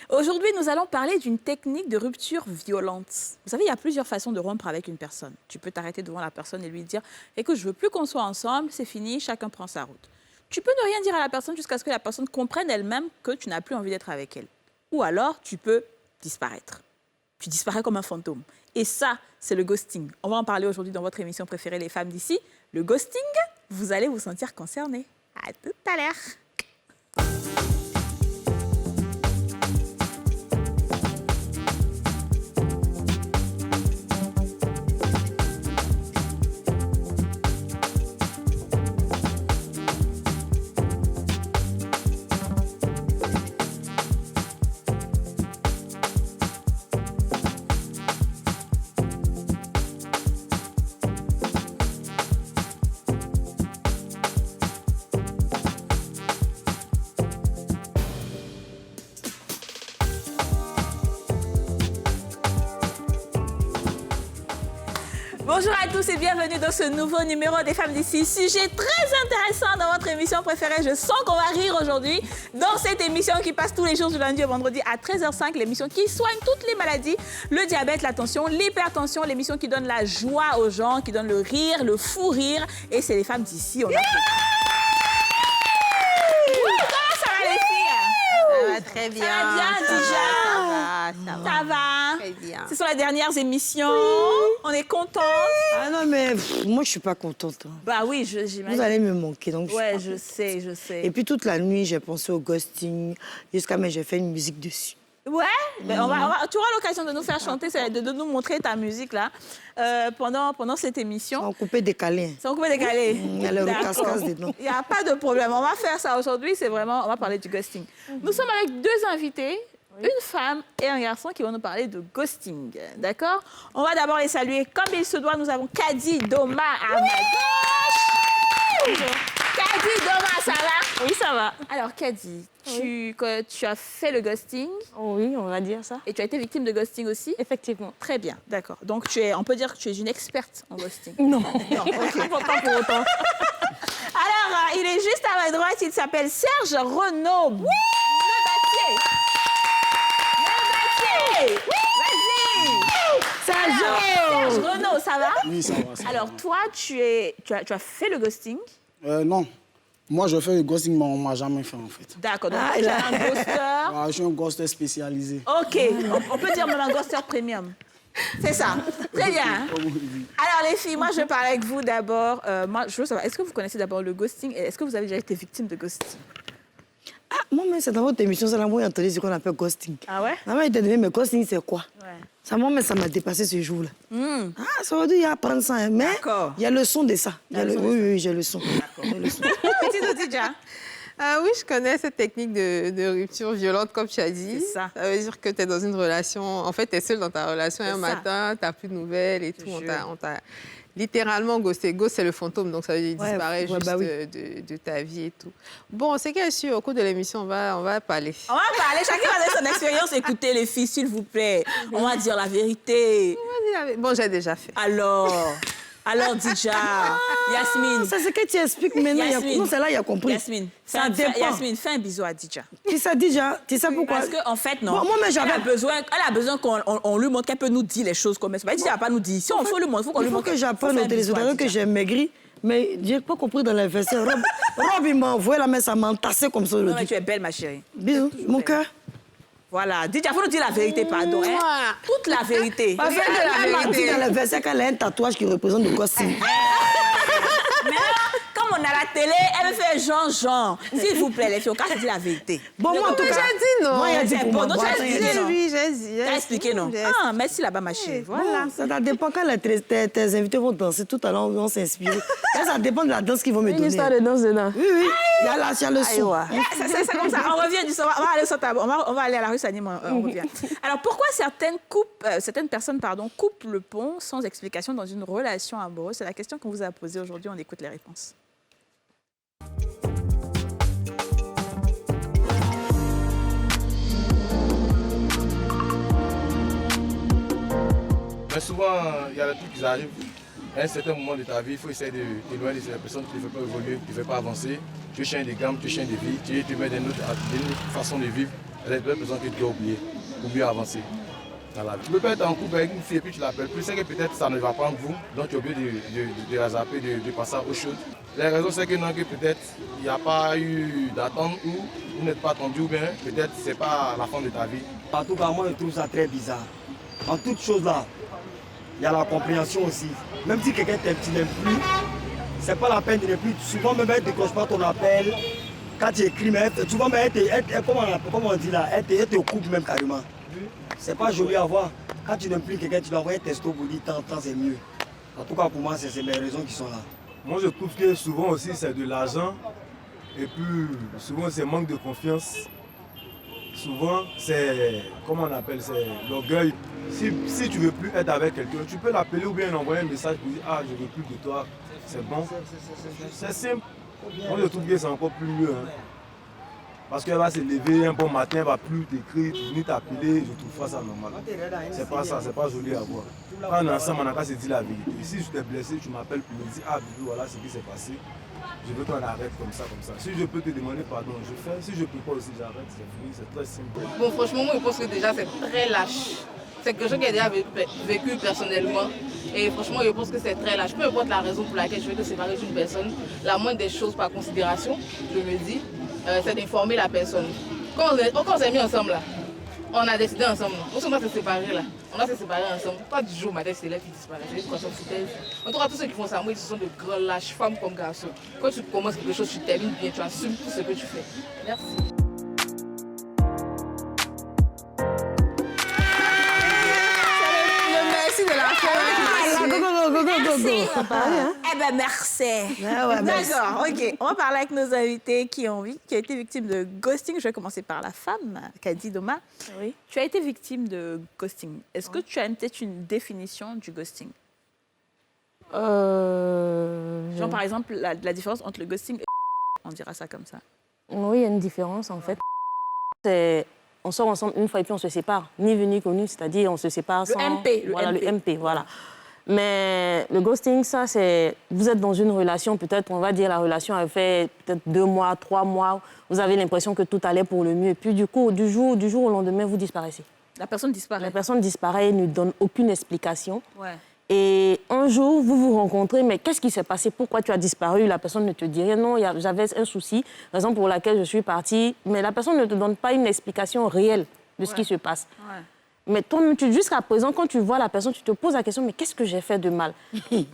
Aujourd'hui, nous allons parler d'une technique de rupture violente. Vous savez, il y a plusieurs façons de rompre avec une personne. Tu peux t'arrêter devant la personne et lui dire « Écoute, je veux plus qu'on soit ensemble, c'est fini, chacun prend sa route. » Tu peux ne rien dire à la personne jusqu'à ce que la personne comprenne elle-même que tu n'as plus envie d'être avec elle. Ou alors, tu peux disparaître. Tu disparais comme un fantôme. Et ça, c'est le ghosting. On va en parler aujourd'hui dans votre émission préférée, Les Femmes d'ici. Le ghosting, vous allez vous sentir concerné. À tout à l'heure. Bonjour à tous et bienvenue dans ce nouveau numéro des Femmes d'ici. Sujet très intéressant dans votre émission préférée. Je sens qu'on va rire aujourd'hui dans cette émission qui passe tous les jours du lundi au vendredi à 13h05. L'émission qui soigne toutes les maladies, le diabète, la tension, l'hypertension. L'émission qui donne la joie aux gens, qui donne le rire, le fou rire. Et c'est les Femmes d'ici. On a... Comment ça va les filles? Ça va très bien. Ça va bien déjà? Ça va. Très bien. Ce sont les dernières émissions. Oui. On est contents. Ah non, mais moi, je suis pas contente. Hein. Bah oui, j'imagine. Vous allez me manquer, donc ouais, je sais, je sais. Et puis toute la nuit, j'ai pensé au ghosting. Jusqu'à mais j'ai fait une musique dessus. Ouais, ben tu auras l'occasion de nous faire chanter, de nous montrer ta musique là pendant cette émission. C'est en coupé décalé. C'est en coupé décalé. Il y a le casse-casse dedans. Il n'y a pas de problème. On va faire ça aujourd'hui. C'est vraiment, on va parler du ghosting. Nous sommes avec deux invités. Une femme et un garçon qui vont nous parler de ghosting, d'accord? On va d'abord les saluer comme il se doit. Nous avons Kadi Doma à ma gauche. Kadi Doma, ça va? Oui, ça va. Alors Kadi, tu as fait le ghosting. Oui, on va dire ça. Et tu as été victime de ghosting aussi? Effectivement. Très bien, d'accord. Donc on peut dire que tu es une experte en ghosting. Non. Non, ok. Pas pour autant. Alors, il est juste à ma droite, il s'appelle Serge Renaud. Oui! Vas-y! Serge Renaud, ça va? Oui, ça va. Alors, toi, tu as fait le ghosting? Non. Moi, je fais le ghosting, mais on ne m'a jamais fait, en fait. D'accord, donc tu es un ghosteur. Je suis un ghoster spécialisé. OK, on peut dire même un ghosteur premium. C'est ça. Très bien. Alors, les filles, moi, je parle avec vous d'abord. Moi, je veux savoir, est-ce que vous connaissez d'abord le ghosting et est-ce que vous avez déjà été victime de ghosting? Ah, moi, mais c'est dans votre émission, c'est la moi qui ai entendu ce qu'on appelle ghosting. Ah ouais? La moi, il t'a donné, mais ghosting, c'est quoi? Ouais. Ça, moi, mais ça m'a dépassé ce jour-là. Ah, ça veut dire qu'il y a à apprendre ça, hein. Mais il y a le son de ça. Oui, j'ai le son. Petite Odidja. Ah oui, je connais cette technique de rupture violente, comme tu as dit. C'est ça. Ça veut dire que tu es dans une relation... En fait, tu es seule dans ta relation un ça. matin, tu n'as plus de nouvelles et tout. On t'a littéralement ghosté. Ghost, c'est le fantôme, donc ça veut dire disparaît juste de ta vie et tout. Bon, c'est qu'à sûr, au cours de l'émission, on va parler. On va parler, chacun va donner son expérience. Écoutez, les filles, s'il vous plaît. On va dire la vérité. Bon, j'ai déjà fait. Alors, Dija, Yasmine. C'est ce que tu expliques maintenant. Non, c'est là il a compris. Yasmine, ça dépend. Yasmine, fais un bisou à Dija. Tu sais déjà, tu sais pourquoi? Parce qu'en fait, non. Bon, moi, mais elle a besoin qu'on lui montre qu'elle peut nous dire les choses comme ça. Dija n'a pas nous dire. Si on faut lui montrer, il faut qu'on lui montre. Il faut que j'apprenne aux téléspectateurs que j'ai maigri. Mais j'ai pas compris dans les versets. Rob, il m'a envoyé la main, ça m'a entassé comme ça. Non, mais tu es belle, ma chérie. Bisous, mon cœur. Voilà, Dija, il faut nous dire la vérité, pardon. Hein? Toute la vérité. Parce qu'elle m'a dit dans le verset qu'elle a un tatouage qui représente le ghosting. Mais alors, comme on a la télé, elle me fait Jean. S'il vous plaît, les filles, on casse dire la vérité. Bon, moi, en tout cas... J'ai dit non. Moi, il a dit pour moi. J'ai dit. T'as expliqué, non? Ah, merci là-bas, ma chérie. Voilà. Ça dépend quand tes invités vont danser. Tout à l'heure, on va s'inspirer. Ça dépend de la danse qu'ils vont me donner. Une histoire de danse dedans. Oui. Il y a le son. C'est comme ça. On revient du soir. On va aller à la rue Sanim. On revient. Alors, pourquoi certaines personnes coupent le pont sans explication dans une relation amoureuse? C'est la question qu'on vous a posée aujourd'hui. On écoute les réponses. Mais souvent, il y a des trucs qui arrivent. À un certain moment de ta vie, il faut essayer de t'éloigner de ces personnes qui ne te font pas évoluer, qui ne te font pas avancer. Tu changes de gamme, tu changes de vie, tu mets d'une autre façon de vivre. Il y a des personnes que tu dois oublier pour mieux avancer. Voilà. Tu peux pas être en couple avec une fille et puis tu l'appelles plus, c'est que peut-être ça ne va pas en vous, donc tu es obligé de la zapper, de passer à autre chose. La raison c'est que non, que peut-être il n'y a pas eu d'attente ou vous n'êtes pas attendu ou bien peut-être c'est pas la fin de ta vie. En tout cas, moi je trouve ça très bizarre. En toute chose là, il y a la compréhension aussi. Même si quelqu'un t'aime, tu n'aimes plus, c'est pas la peine de ne plus. Souvent même elle ne décroche pas ton appel. Quand tu écris, mais souvent même comment on dit là, elle te coupe même carrément. C'est pas joli à voir. Quand tu n'aimes plus quelqu'un, tu dois envoyer un texto pour dire tant, c'est mieux. En tout cas, pour moi, c'est mes raisons qui sont là. Moi, je trouve que souvent aussi, c'est de l'argent. Et puis, souvent, c'est manque de confiance. Souvent, c'est, comment on appelle, c'est l'orgueil. Si tu ne veux plus être avec quelqu'un, tu peux l'appeler ou bien envoyer un message pour dire « Ah, je ne veux plus de toi, c'est bon ». C'est simple. Moi, je trouve que c'est encore plus mieux. Hein. Parce qu'elle va se lever un bon matin, elle ne va plus t'écrire, ni t'appeler, je trouve pas ça normal. C'est pas ça, c'est pas joli à voir. Quand on est ensemble, on a qu'à se dire la vérité. Si je t'ai blessé, tu m'appelles pour me dire « Ah, bébé, voilà ce qui s'est passé. Je veux qu'on arrête comme ça, comme ça. Si je peux te demander pardon, je fais. Si je ne peux pas aussi, j'arrête. C'est fini, c'est très simple. Bon, franchement, moi, je pense que déjà, c'est très lâche. C'est quelque chose qui a déjà vécu personnellement. Et franchement, je pense que c'est très lâche. Peu importe la raison pour laquelle je veux te séparer d'une personne, la moindre des choses par considération, je me dis, c'est d'informer la personne. Quand on s'est mis ensemble là, on a décidé ensemble. On va se séparer là. On va se séparer ensemble. Pas du jour au matin, c'est là qui disparaît. C'est une question de foutaise. En tout cas, tous ceux qui font ça, moi, ils sont de grands lâches, femmes comme garçons. Quand tu commences quelque chose, tu termines bien, tu assumes tout ce que tu fais. Merci. Eh ben merci. D'accord, ok. On va parler avec nos invités qui ont été victimes de ghosting. Je vais commencer par la femme, Kadi Doma. Oui. Tu as été victime de ghosting. Est-ce que tu as peut-être une définition du ghosting? Genre par exemple, la différence entre le ghosting et on dira ça comme ça. Oui, il y a une différence en fait. On sort ensemble une fois et puis on se sépare. Ni vu ni connu, c'est-à-dire on se sépare sans... Le MP, voilà. Mais le ghosting, ça, c'est... Vous êtes dans une relation, peut-être, on va dire, la relation a fait peut-être 2 mois, 3 mois. Vous avez l'impression que tout allait pour le mieux. Et puis, du coup, du jour au lendemain, vous disparaissez. La personne disparaît. La personne disparaît et ne donne aucune explication. Ouais. Et un jour, vous vous rencontrez, mais qu'est-ce qui s'est passé? Pourquoi tu as disparu? La personne ne te dit rien. Non, j'avais un souci, raison pour laquelle je suis partie. Mais la personne ne te donne pas une explication réelle de ce qui se passe. Ouais. Mais toi, jusqu'à présent, quand tu vois la personne, tu te poses la question, mais qu'est-ce que j'ai fait de mal?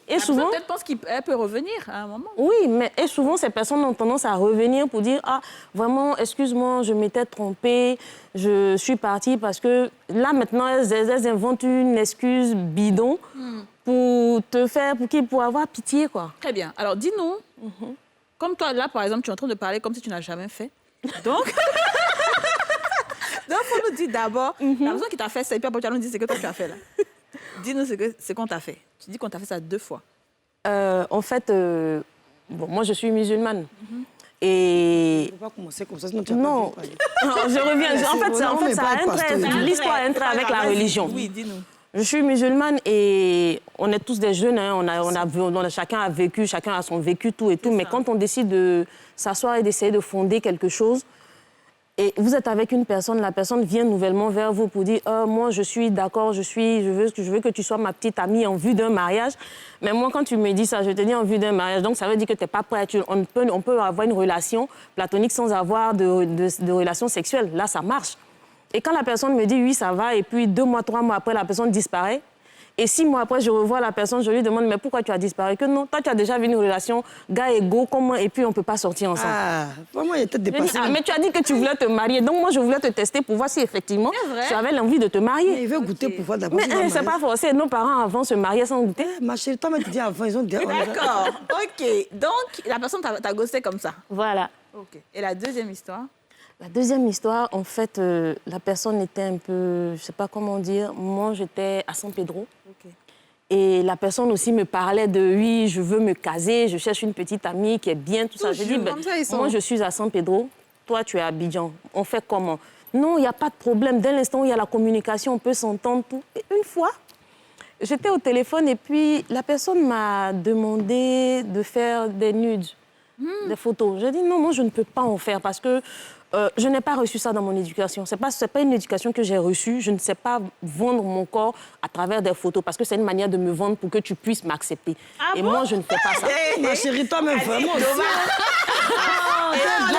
Et souvent, peut-être pense qu'elle peut revenir à un moment. Oui, mais et souvent, ces personnes ont tendance à revenir pour dire, ah, vraiment, excuse-moi, je m'étais trompée, je suis partie parce que là, maintenant, elles inventent une excuse bidon pour te faire, pour avoir pitié, quoi. Très bien. Alors, dis-nous, comme toi, là, par exemple, tu es en train de parler comme si tu n'as jamais fait. Donc... Donc, il faut nous dire d'abord, la personne qui t'a fait ça, et puis après, tu vas nous dire ce que toi, tu as fait là. Dis-nous ce qu'on t'a fait. Tu dis qu'on t'a fait ça 2 fois. En fait, bon, moi, je suis musulmane. Et... On ne va pas commencer comme ça, sinon tu non, je reviens. En fait, ça a un trait, l'histoire a un trait avec la religion. Oui, dis-nous. Je suis musulmane et on est tous des jeunes, hein, chacun a vécu, chacun a son vécu, tout et tout. Mais quand on décide de s'asseoir et d'essayer de fonder quelque chose, et vous êtes avec une personne, la personne vient nouvellement vers vous pour dire moi je suis d'accord, je veux que tu sois ma petite amie en vue d'un mariage. Mais moi quand tu me dis ça, je te dis en vue d'un mariage, donc ça veut dire que tu n'es pas prêt. On peut avoir une relation platonique sans avoir de relation sexuelle. Là ça marche. Et quand la personne me dit oui ça va, et puis 2 mois, 3 mois après la personne disparaît, et 6 mois après, je revois la personne, je lui demande, mais pourquoi tu as disparu? Que non, toi, tu as déjà vu une relation gars-égaux, comment, et puis on ne peut pas sortir ensemble. Ah, vraiment, il y a peut-être dépassé. Mais tu as dit que tu voulais te marier, donc moi, je voulais te tester pour voir si, effectivement, tu avais l'envie de te marier. Mais il veut goûter pour voir d'abord. Mais c'est pas forcé, nos parents avant se mariaient sans goûter. Ma chérie, toi, tu dis avant, ils ont dit... D'accord, ok. Donc, la personne t'a ghosté comme ça. Voilà. Ok. Et la deuxième histoire? La deuxième histoire, en fait, la personne était un peu, je ne sais pas comment dire, moi, j'étais à San Pedro. Ok. Et la personne aussi me parlait de oui, je veux me caser, je cherche une petite amie qui est bien, tout ça. J'ai dit, moi je suis à San Pedro, toi tu es à Abidjan, on fait comment? Non, il n'y a pas de problème, dès l'instant où il y a la communication, on peut s'entendre tout. Et une fois, j'étais au téléphone et puis la personne m'a demandé de faire des nudes, des photos. J'ai dit non, moi je ne peux pas en faire parce que Je n'ai pas reçu ça dans mon éducation. C'est pas une éducation que j'ai reçue. Je ne sais pas vendre mon corps à travers des photos parce que c'est une manière de me vendre pour que tu puisses m'accepter. Ah et bon? moi, je ne fais pas ça. Ma chérie, toi-même, vraiment. La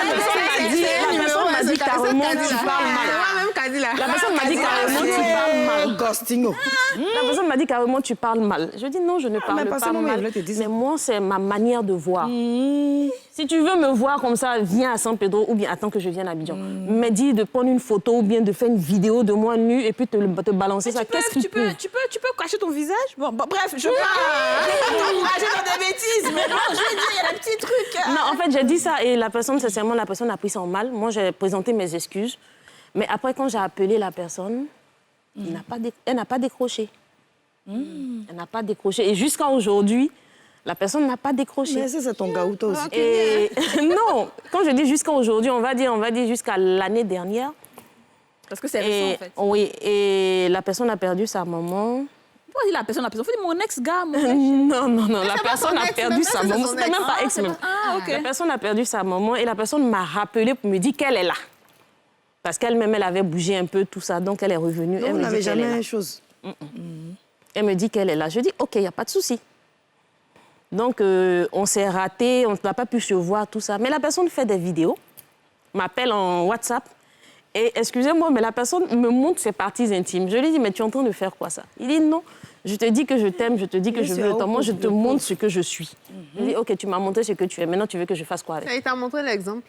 personne m'a dit carrément, tu parles mal. La personne m'a dit carrément, tu parles mal. Ghostingo. La personne m'a dit carrément, tu parles mal. Je dis non, je ne parle pas mal. Mais moi, c'est ma manière de voir. Si tu veux me voir comme ça, viens à San Pedro ou bien attends que je vienne à Abidjan. Mais dis de prendre une photo ou bien de faire une vidéo de moi nue et puis te balancer ça. Qu'est-ce que tu peux cacher ton visage? Bon, bref, je veux pas t'encourager dans des bêtises, mais non, je veux dire, il y a des petits trucs. Non, en fait, j'ai dit ça et la personne, sincèrement, la personne a pris ça en mal. Moi, j'ai présenté mes excuses. Mais après, quand j'ai appelé la personne, elle n'a pas décroché. Elle n'a pas décroché. Et jusqu'à aujourd'hui, la personne n'a pas décroché. Mais ça, c'est ton gars ou toi aussi? Et... non, quand je dis jusqu'à aujourd'hui, on va dire jusqu'à l'année dernière. Parce que c'est récent, en fait. Oui, et la personne a perdu sa maman. Pourquoi dire la personne a perdu? Faut dire mon ex-gars, Non, la personne a perdu sa maman. C'était même pas ex, même. Ah, OK. La personne a perdu sa maman et la personne m'a rappelé pour me dire qu'elle est là. Parce qu'elle-même, elle avait bougé un peu, tout ça, donc elle est revenue. Non, elle vous me n'avez dit qu'elle jamais est là. chose. Elle me dit qu'elle est là. Je dis, OK, il n'y a pas de souci. Donc, on s'est raté, on n'a pas pu se voir, tout ça. Mais la personne fait des vidéos, m'appelle en WhatsApp. Et excusez-moi, mais la personne me montre ses parties intimes. Je lui dis, mais tu es en train de faire quoi, ça? Il dit, non, je te dis que je t'aime, je te dis que je veux le temps. Moi, je te montre ce que je suis. Je lui dis, OK, tu m'as montré ce que tu es. Maintenant, tu veux que je fasse quoi avec? Il t'a montré l'exemple.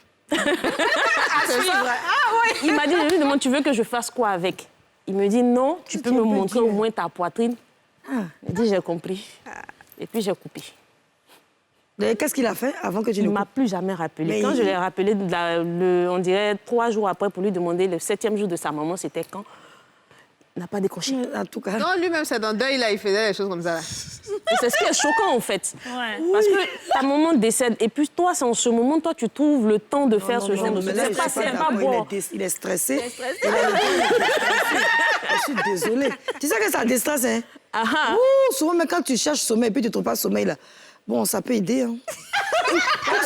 Il m'a dit, je lui demande, tu veux que je fasse quoi avec? Il me dit, non, tu peux me montrer au moins ta poitrine. Il dit, j'ai compris. Et puis, j'ai coupé. Qu'est-ce qu'il a fait avant que tu Il ne m'a plus jamais rappelé. Mais quand je l'ai rappelé, on dirait 3 jours après, pour lui demander le 7e jour de sa maman, c'était quand? Il n'a pas décroché. En tout cas. Non, lui-même, c'est dans deuil, là, il faisait des choses comme ça. Là. C'est ce qui est choquant, en fait. Ouais. Parce que ta maman décède. Et puis, toi, c'est en ce moment, toi, tu trouves le temps de faire ce genre de choses. C'est pas bon. Il est stressé. Je suis désolée. Tu sais que ça déstresse, hein? Souvent, mais quand tu cherches sommeil et puis tu ne trouves pas sommeil, là, bon, ça peut aider, hein.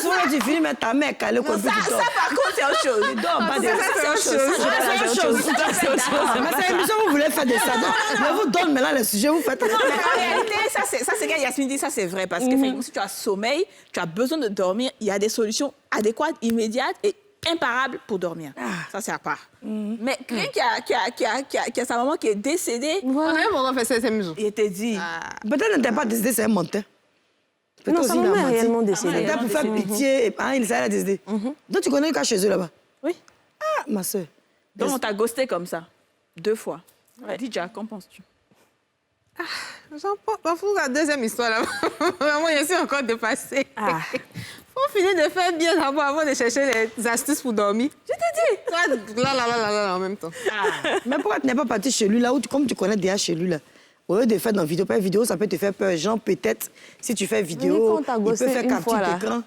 Souvent, tu finis, mais ta mère calée comme ça, par contre, c'est autre chose. Tu dors pas de ça. C'est autre chose. Mais c'est l'émission, vous voulez faire des ça. Mais vous donnez maintenant les sujets, vous faites... Non, mais en réalité, ça, c'est ce Yasmine dit, ça, c'est vrai. Parce que si tu as sommeil, tu as besoin de dormir, il y a des solutions adéquates, immédiates et imparables pour dormir. Ça, c'est à part. Mais quelqu'un qui a sa maman qui est décédée... On a même on fait ça, c'est amusant. Il était dit... Peut-être n'était pas décédé, c'est un menteur. Non, sa maman est réellement décédée. C'était pour faire pitié, il s'est décédé. Donc, tu connais le cas chez eux, là-bas? Oui. Ah, ma soeur. Donc, on t'a ghosté comme ça, 2 fois. Ouais. Déjà, qu'en penses-tu? J'en pas fou la deuxième histoire, là. Moi, je suis encore dépassée. Faut finir de faire bien d'abord avant de chercher les astuces pour dormir. Je te dis. Là, en même temps. Mais pourquoi tu n'es pas parti chez lui, là, où comme tu connais déjà chez lui, là? Au lieu de faire dans vidéo, pas vidéo, ça peut te faire peur. Genre, peut-être, si tu fais vidéo, il peut faire capture d'écran.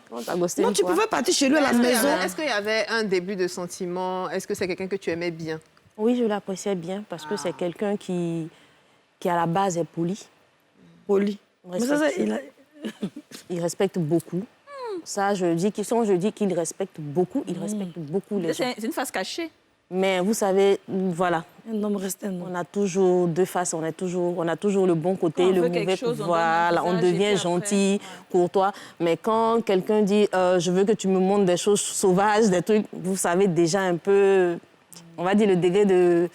Non, tu pouvais partir chez lui à la maison. Est-ce qu'il y avait un début de sentiment? Est-ce que c'est quelqu'un que tu aimais bien? Oui, je l'appréciais bien parce que c'est quelqu'un qui, à la base, est poli. Poli. Mais ça, il respecte beaucoup. Ça, je dis qu'il respecte beaucoup, il respecte beaucoup les gens. C'est une face cachée. Mais vous savez, voilà. Un homme reste un homme. On a toujours 2 faces, on a toujours le bon côté, le mauvais côté. Voilà, on devient gentil, courtois. Mais quand quelqu'un dit je veux que tu me montres des choses sauvages, des trucs, vous savez déjà un peu, on va dire, le degré de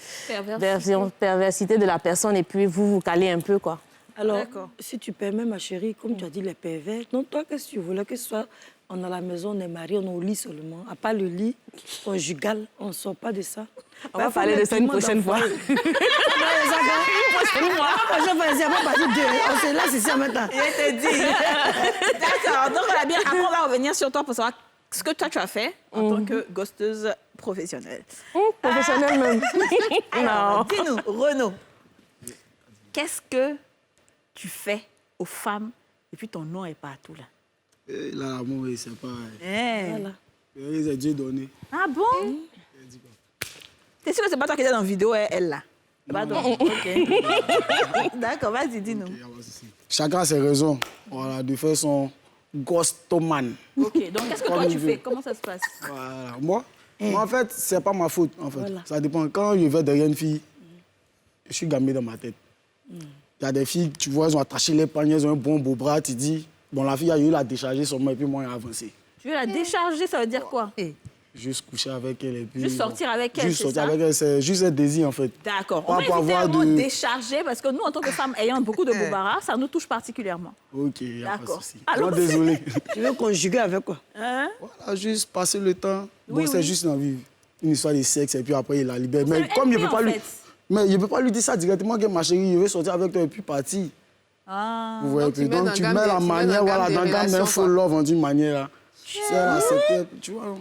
perversité de la personne et puis vous calez un peu, quoi. Alors, si tu permets, ma chérie, comme tu as dit, les pervers, non, toi, qu'est-ce que tu voulais que ce soit on est à la maison, on est mariés, on est au lit seulement. À part le lit conjugal, on ne sort pas de ça. On va parler de ça une prochaine fois. On se laisse ici en même temps. Je te dis. D'accord. Donc, après, on va revenir sur toi pour savoir ce que toi, tu as fait en tant que ghosteuse professionnelle. Professionnelle même. Alors, dis-nous, Renaud, qu'est-ce que tu fais aux femmes et puis ton nom est partout, là? L'amour, c'est pas... Voilà. C'est Dieu donné. Ah bon? T'es sûr que c'est pas toi qui étais dans la vidéo, elle, là? OK. D'accord, vas-y, dis-nous. Chacun a ses raisons. Voilà, de faire son ghostoman. OK, donc qu'est-ce que toi tu fais? Comment ça se passe? Voilà. Moi, Moi, en fait, c'est pas ma faute, en fait. Voilà. Ça dépend. Quand je vais derrière une fille, je suis gamé dans ma tête. Il y a des filles, tu vois, elles ont attaché les paniers, elles ont un bon beau bras, tu dis, bon, la fille a eu la décharger sur moi et puis moi, elle a avancé. Tu veux la décharger, ça veut dire quoi? Juste coucher avec elle et puis... Juste sortir avec elle, juste sortir avec elle, c'est juste un désir, en fait. D'accord. On va éviter le mot décharger, parce que nous, en tant que femmes ayant beaucoup de bobarras, ça nous touche particulièrement. OK, il n'y a pas de souci. Alors, désolé. Tu veux conjuguer avec quoi? Voilà, juste passer le temps. Bon, c'est juste une histoire de sexe et puis après, il la libère. Mais comme je ne peux pas lui... Mais je ne peux pas lui dire ça directement que ma chérie, je veux sortir avec toi et puis partir. Ah. Vous voyez, donc tu mets la manière, voilà, dans le gamme d'un faux love, d'une manière, c'est accepté, tu vois.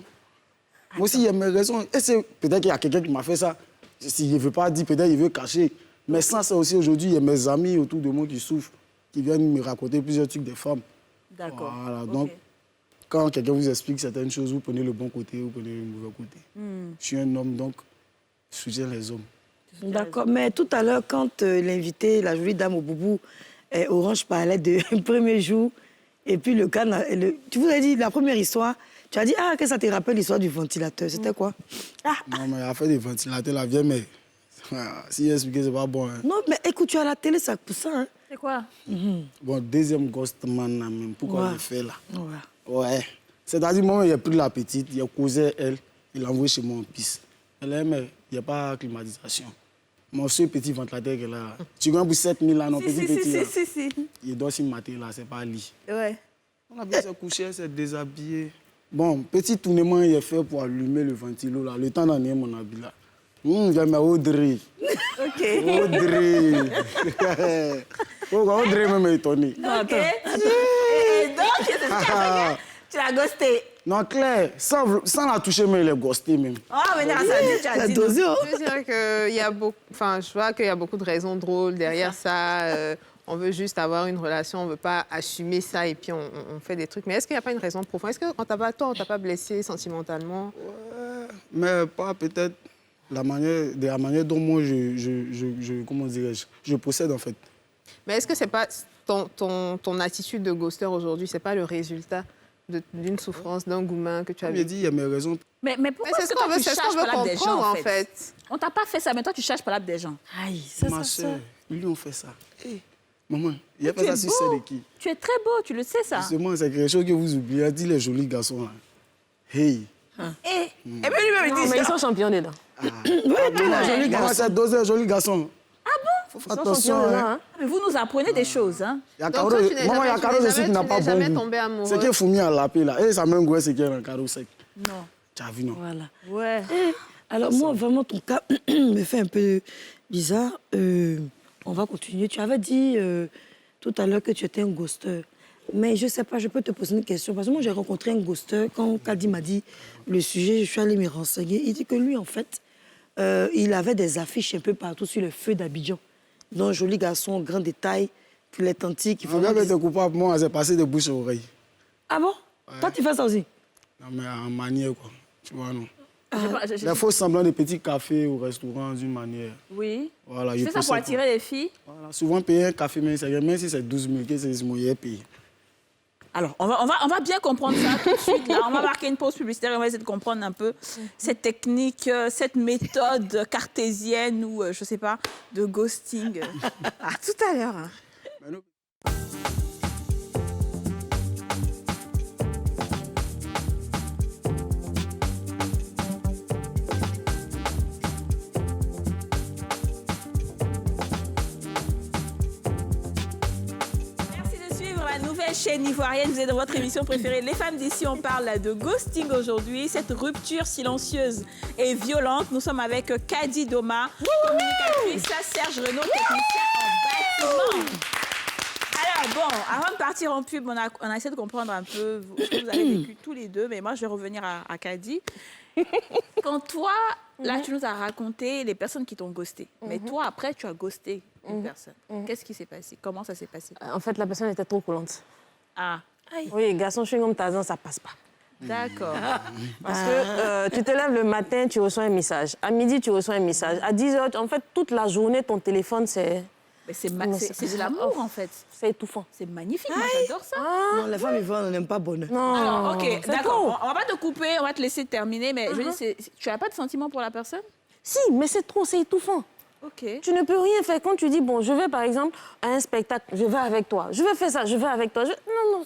Moi aussi, il y a mes raisons. Et c'est peut-être qu'il y a quelqu'un qui m'a fait ça. Si je ne veux pas dire, peut-être il veut cacher. Mais sans ça aussi, aujourd'hui, il y a mes amis autour de moi qui souffrent, qui viennent me raconter plusieurs trucs des femmes. D'accord. Voilà, donc, quand quelqu'un vous explique certaines choses, vous prenez le bon côté, vous prenez le mauvais côté. Je suis un homme, donc, je soutiens les hommes. D'accord, mais tout à l'heure, quand l'invité, la jolie dame au boubou, Orange parlait de premier jour, et puis le cas, tu vous as dit la première histoire, tu as dit, ah, que ça te rappelle l'histoire du ventilateur, c'était quoi? Non, mais elle a fait des ventilateurs, la vieille, mais si elle explique, c'est pas bon. Hein. Non, mais écoute, tu as la télé, ça pour ça. Hein. C'est quoi? Bon, deuxième ghost man, même, pourquoi je fais là? Ouais. C'est-à-dire, moi, il a pris la petite, il a causé elle, il l'a envoyé chez moi en piste. Elle aime, il n'y a pas de climatisation. Mon seul petit ventilateur qu'elle a, tu gagnes pour 7 000 là, non, petit. Il doit s'y mater là, c'est pas lit. Ouais. On a bien se coucher, elle s'est déshabillée. Bon, petit tournement, il est fait pour allumer le ventilo là, le temps d'en aller mon habit là. J'aime Audrey. OK. Audrey. Audrey même est étonnée. OK. Et donc, qu'est-ce que tu l'as ghosté? Non, Claire, sans la toucher, mais il est ghosté même. Oh, mais tu as dit. Je veux dire qu'il y a beaucoup... Enfin, je vois qu'il y a beaucoup de raisons drôles derrière ça. On veut juste avoir une relation, on ne veut pas assumer ça et puis on fait des trucs. Mais est-ce qu'il n'y a pas une raison profonde? Est-ce qu'on t'a pas blessé sentimentalement? Ouais, mais pas peut-être de la manière dont moi comment dirais-je, je possède en fait. Mais est-ce que c'est pas ton attitude de ghoster aujourd'hui, c'est pas le résultat d'une souffrance, d'un gourmand que tu as vécu? Je dit, il y a mes raisons. Mais pourquoi est-ce que toi, tu cherches par l'âme des gens, en fait? On t'a pas fait ça, mais toi, tu cherches par l'âme des gens. Aïe, ma soeur, ils lui ont fait ça. Hey, maman, il a fait ça sur celle de qui? Tu es très beau, tu le sais, ça. Justement, c'est quelque chose que vous oubliez. Dis les jolis garçons, là. Hey. Et puis lui-même, il dit mais ils sont champions dedans. Oui, les jolis garçons. C'est dosé, jolis garçons. Ah bon? Faut faire attention. Hein. Mais vous nous apprenez des choses, hein? Maman, il y a Caro aussi qui n'a pas bon goût. C'est qu'il faut mis à laper, là. Et ça même goût, c'est qu'il y a un Caro sec. Non. Tu as vu, non? Voilà. Ouais. Alors, moi, vraiment, ton cas me fait un peu bizarre. On va continuer. Tu avais dit tout à l'heure que tu étais un ghoster. Mais je ne sais pas, je peux te poser une question. Parce que moi, j'ai rencontré un ghoster. Quand Kadi m'a dit le sujet, je suis allée me renseigner. Il dit que lui, en fait, il avait des affiches un peu partout sur le feu d'Abidjan. Donc, joli garçon, grand détail, pour les tantis qui font... Regarde, t'es coupable, moi, c'est passé de bouche à oreille. Ah bon? Ouais. Toi, tu fais ça aussi? Non, mais en manière, quoi. Tu vois, non. Les faux semblants de petits cafés au restaurant, d'une manière. Oui. Voilà, tu fais ça pour attirer les filles? Voilà, souvent payer un café, même si c'est 12 000, c'est ce moyen payé. Alors, on va bien comprendre ça tout de suite. Là. On va marquer une pause publicitaire et on va essayer de comprendre un peu cette technique, cette méthode cartésienne ou, je ne sais pas, de ghosting. À tout à l'heure. Hein. Chaîne ivoirienne, vous êtes dans votre émission préférée Les Femmes d'ici. On parle de ghosting aujourd'hui, cette rupture silencieuse et violente. Nous sommes avec Kadi Doma, communicatrice, Serge Renaud, technicien en bâtiment. Alors bon, avant de partir en pub, on a essayé de comprendre un peu ce que vous avez vécu tous les deux, mais moi je vais revenir à Kadi. Quand toi, là tu nous as raconté les personnes qui t'ont ghosté, mais toi après tu as ghosté une personne. Qu'est-ce qui s'est passé? Comment ça s'est passé? En fait, la personne était trop collante. Ah. Oui, garçon, je suis comme Tarzan, ça passe pas. D'accord. Parce que tu te lèves le matin, tu reçois un message. À midi, tu reçois un message. À 10h, en fait, toute la journée, ton téléphone, c'est C'est de l'amour, en fait. C'est étouffant. C'est magnifique, moi j'adore ça. Non, les femmes, on n'aime pas bonheur. Non. Alors, ok, d'accord. On va pas te couper, on va te laisser terminer, mais je veux dire, tu n'as pas de sentiment pour la personne? Si, mais c'est trop, c'est étouffant. Ok. Tu ne peux rien faire. Quand tu dis, bon, je vais par exemple à un spectacle, je vais avec toi. Je vais faire ça, je vais avec toi. Non,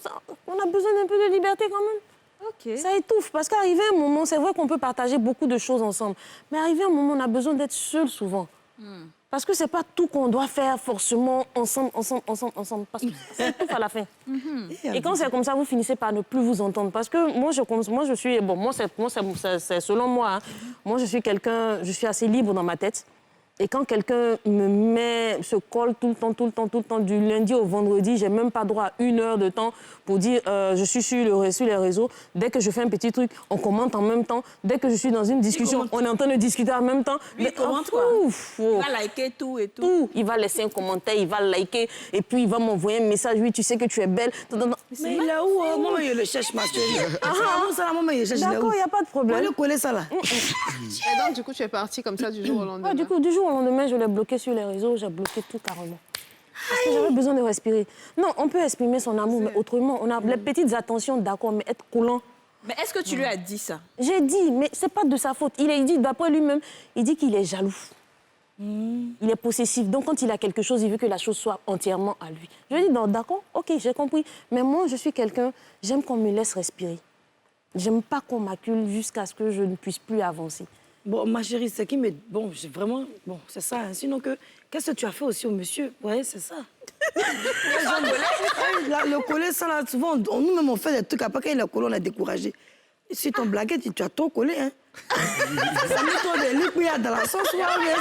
on a besoin d'un peu de liberté quand même. Ok. Ça étouffe, parce qu'arriver un moment, c'est vrai qu'on peut partager beaucoup de choses ensemble, mais arriver un moment, on a besoin d'être seul souvent. Parce que c'est pas tout qu'on doit faire forcément ensemble, parce que ça étouffe à la fin. Et quand c'est comme ça, vous finissez par ne plus vous entendre. Parce que moi, je suis, bon, c'est selon moi, hein. Moi, je suis quelqu'un, je suis assez libre dans ma tête. Et quand quelqu'un se colle tout le temps, du lundi au vendredi, j'ai même pas droit à 1 heure de temps pour dire je suis sur les réseaux. Dès que je fais un petit truc, on commente en même temps. Dès que je suis dans une discussion, on est en train de discuter en même temps. Lui, il commente quoi? Il va liker tout et tout. Tout. Il va laisser un commentaire, il va liker, et puis il va m'envoyer un message. Oui, tu sais que tu es belle. Mais il est où? Moi, je le cherche, ma chérie. Moi, je le cherche. D'accord, il n'y a pas de problème. On va le coller ça là. Et donc, du coup, tu es partie comme ça du jour au lendemain? Du coup, du jour au lendemain, je l'ai bloqué sur les réseaux, j'ai bloqué tout carrément. Parce que j'avais besoin de respirer. Non, on peut exprimer son amour, mais autrement, on a les petites attentions, d'accord, mais être collant. Mais est-ce que tu lui as dit ça? J'ai dit, mais c'est pas de sa faute. Il dit, d'après lui-même, il dit qu'il est jaloux. Il est possessif. Donc, quand il a quelque chose, il veut que la chose soit entièrement à lui. Je lui ai dit, non, d'accord, ok, j'ai compris. Mais moi, je suis quelqu'un, j'aime qu'on me laisse respirer. J'aime pas qu'on m'accule jusqu'à ce que je ne puisse plus avancer. Bon, ma chérie, c'est qui me... Bon, vraiment... Bon, c'est ça. Hein. Sinon, qu'est-ce que tu as fait aussi au monsieur? Vous voyez, c'est ça. Le collet, ça, là, souvent, nous-mêmes, on fait des trucs. Après, quand il a collé, on a découragé. Si ton blaguette, tu as trop collé, hein. Ça met trop de liquide dans la sauce. Non, il n'y a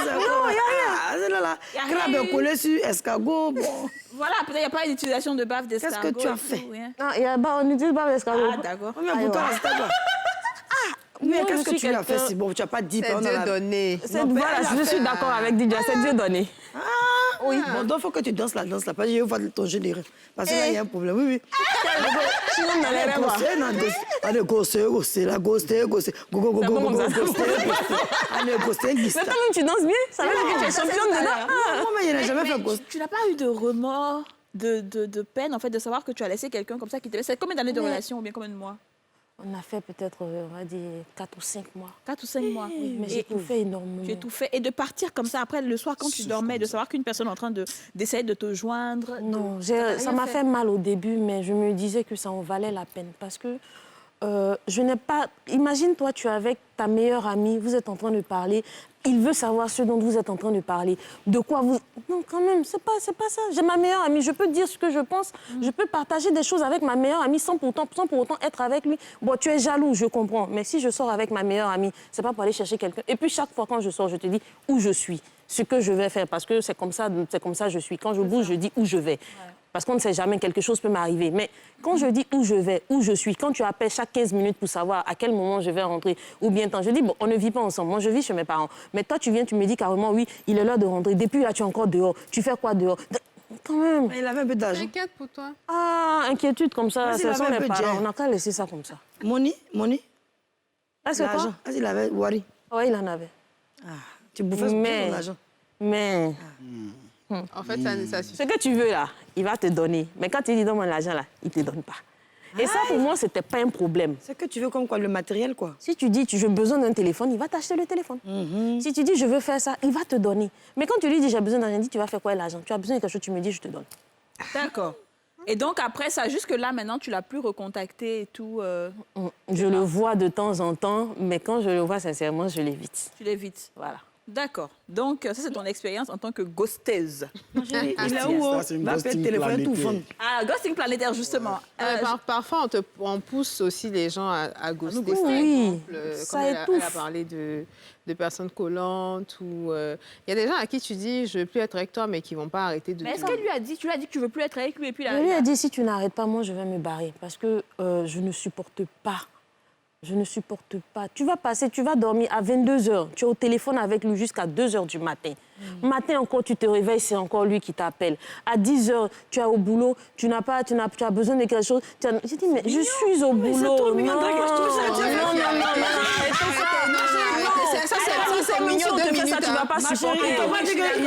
rien. Là, crabe collé sur escargot. Bon. Voilà, peut-être qu'il n'y a pas d'utilisation de bave d'escargot. Qu'est-ce que tu as fait? Non, on n'utilise pas l'escargot. Ah, d'accord. Mais pourtant, c'est quoi? Mais qu'est-ce que tu lui as fait si bon, tu n'as pas dit... C'est Dieu donné. Voilà, je suis d'accord avec Didier, c'est Dieu donné. Oui, bon, donc il faut que tu danses la danse là. Parce que je vois ton jeu de rêve. Parce que là, il y a un problème. Oui, oui. Sinon, on allait voir. Allez, gosser, la gosser. Go. Allez, gosser, glisse. Mais quand même, tu danses bien. Ça veut dire que tu es championne dedans. Non, mais il n'a jamais fait gosser. Tu n'as pas eu de remords, de peine, en fait, de savoir que tu as laissé quelqu'un comme ça qui t'aimait? C'est combien d'années de relation ou bien combien de mois? On a fait peut-être, on va dire, 4 ou 5 mois. 4 ou 5 mois. Oui, mais j'ai tout fait énormément. J'ai tout fait. Et de partir comme ça, après, le soir, quand tu dormais, de savoir qu'une personne est en train d'essayer de te joindre... Non, ça m'a fait mal au début, mais je me disais que ça en valait la peine. Parce que je n'ai pas... Imagine-toi, tu es avec ta meilleure amie, vous êtes en train de parler, il veut savoir ce dont vous êtes en train de parler. De quoi vous... Non, quand même, c'est pas ça. J'ai ma meilleure amie, je peux dire ce que je pense, je peux partager des choses avec ma meilleure amie sans pour autant être avec lui. Bon, tu es jaloux, je comprends, mais si je sors avec ma meilleure amie, c'est pas pour aller chercher quelqu'un. Et puis chaque fois quand je sors, je te dis où je suis, ce que je vais faire, parce que c'est comme ça je suis. Quand je bouge, je dis où je vais. Ouais. Parce qu'on ne sait jamais, quelque chose peut m'arriver. Mais quand je dis où je vais, où je suis, quand tu appelles chaque 15 minutes pour savoir à quel moment je vais rentrer, ou bien tant, je dis, bon, on ne vit pas ensemble. Moi, je vis chez mes parents. Mais toi, tu viens, tu me dis carrément, oui, il est l'heure de rentrer. Depuis là, tu es encore dehors. Tu fais quoi dehors? Quand même. Mais il avait un peu d'argent. T'inquiète pour toi. Ah, inquiétude comme ça, ce sont les parents. On n'a qu'à laisser ça comme ça. Money? Est-ce que quoi? Est-ce qu'il avait Wari? Oui, il en avait. Ah, tu bouffais son argent. Mais... En fait, ça suffit. Ce que tu veux, là, il va te donner. Mais quand tu dis donne-moi l'argent, là, il ne te donne pas. Et ça, pour moi, ce n'était pas un problème. C'est que tu veux comme quoi, le matériel, quoi. Si tu dis j'ai besoin d'un téléphone, il va t'acheter le téléphone. Si tu dis je veux faire ça, il va te donner. Mais quand tu lui dis j'ai besoin d'argent, il dit tu vas faire quoi l'argent? Tu as besoin de quelque chose, tu me dis je te donne. D'accord. Et donc après ça, jusque-là, maintenant, tu l'as plus recontacté et tout Je le vois de temps en temps, mais quand je le vois sincèrement, je l'évite. Tu l'évites? Voilà. D'accord. Donc, ça, c'est ton expérience en tant que ghosteuse. Il est où? C'est une ghosting planétaire. Ah, ghosting planétaire, justement. Parfois, on pousse aussi les gens à ghoster. Oui, comme elle a parlé de personnes collantes. Ou il y a des gens à qui tu dis, je ne veux plus être avec toi, mais qui ne vont pas arrêter de... Mais est-ce qu'elle lui a dit, tu lui as dit que tu ne veux plus être avec lui et puis je lui ai dit, si tu n'arrêtes pas, moi, je vais me barrer. Parce que je ne supporte pas. Je ne supporte pas. Tu vas dormir à 22h. Tu es au téléphone avec lui jusqu'à 2h du matin. Matin encore, tu te réveilles, c'est encore lui qui t'appelle. À 10h, tu es au boulot, tu as besoin de quelque chose. J'ai dit, mais je suis au boulot. C'est trop mignon. Non. Ça, c'est mignon, 2 minutes. Ça, tu vas pas supporter.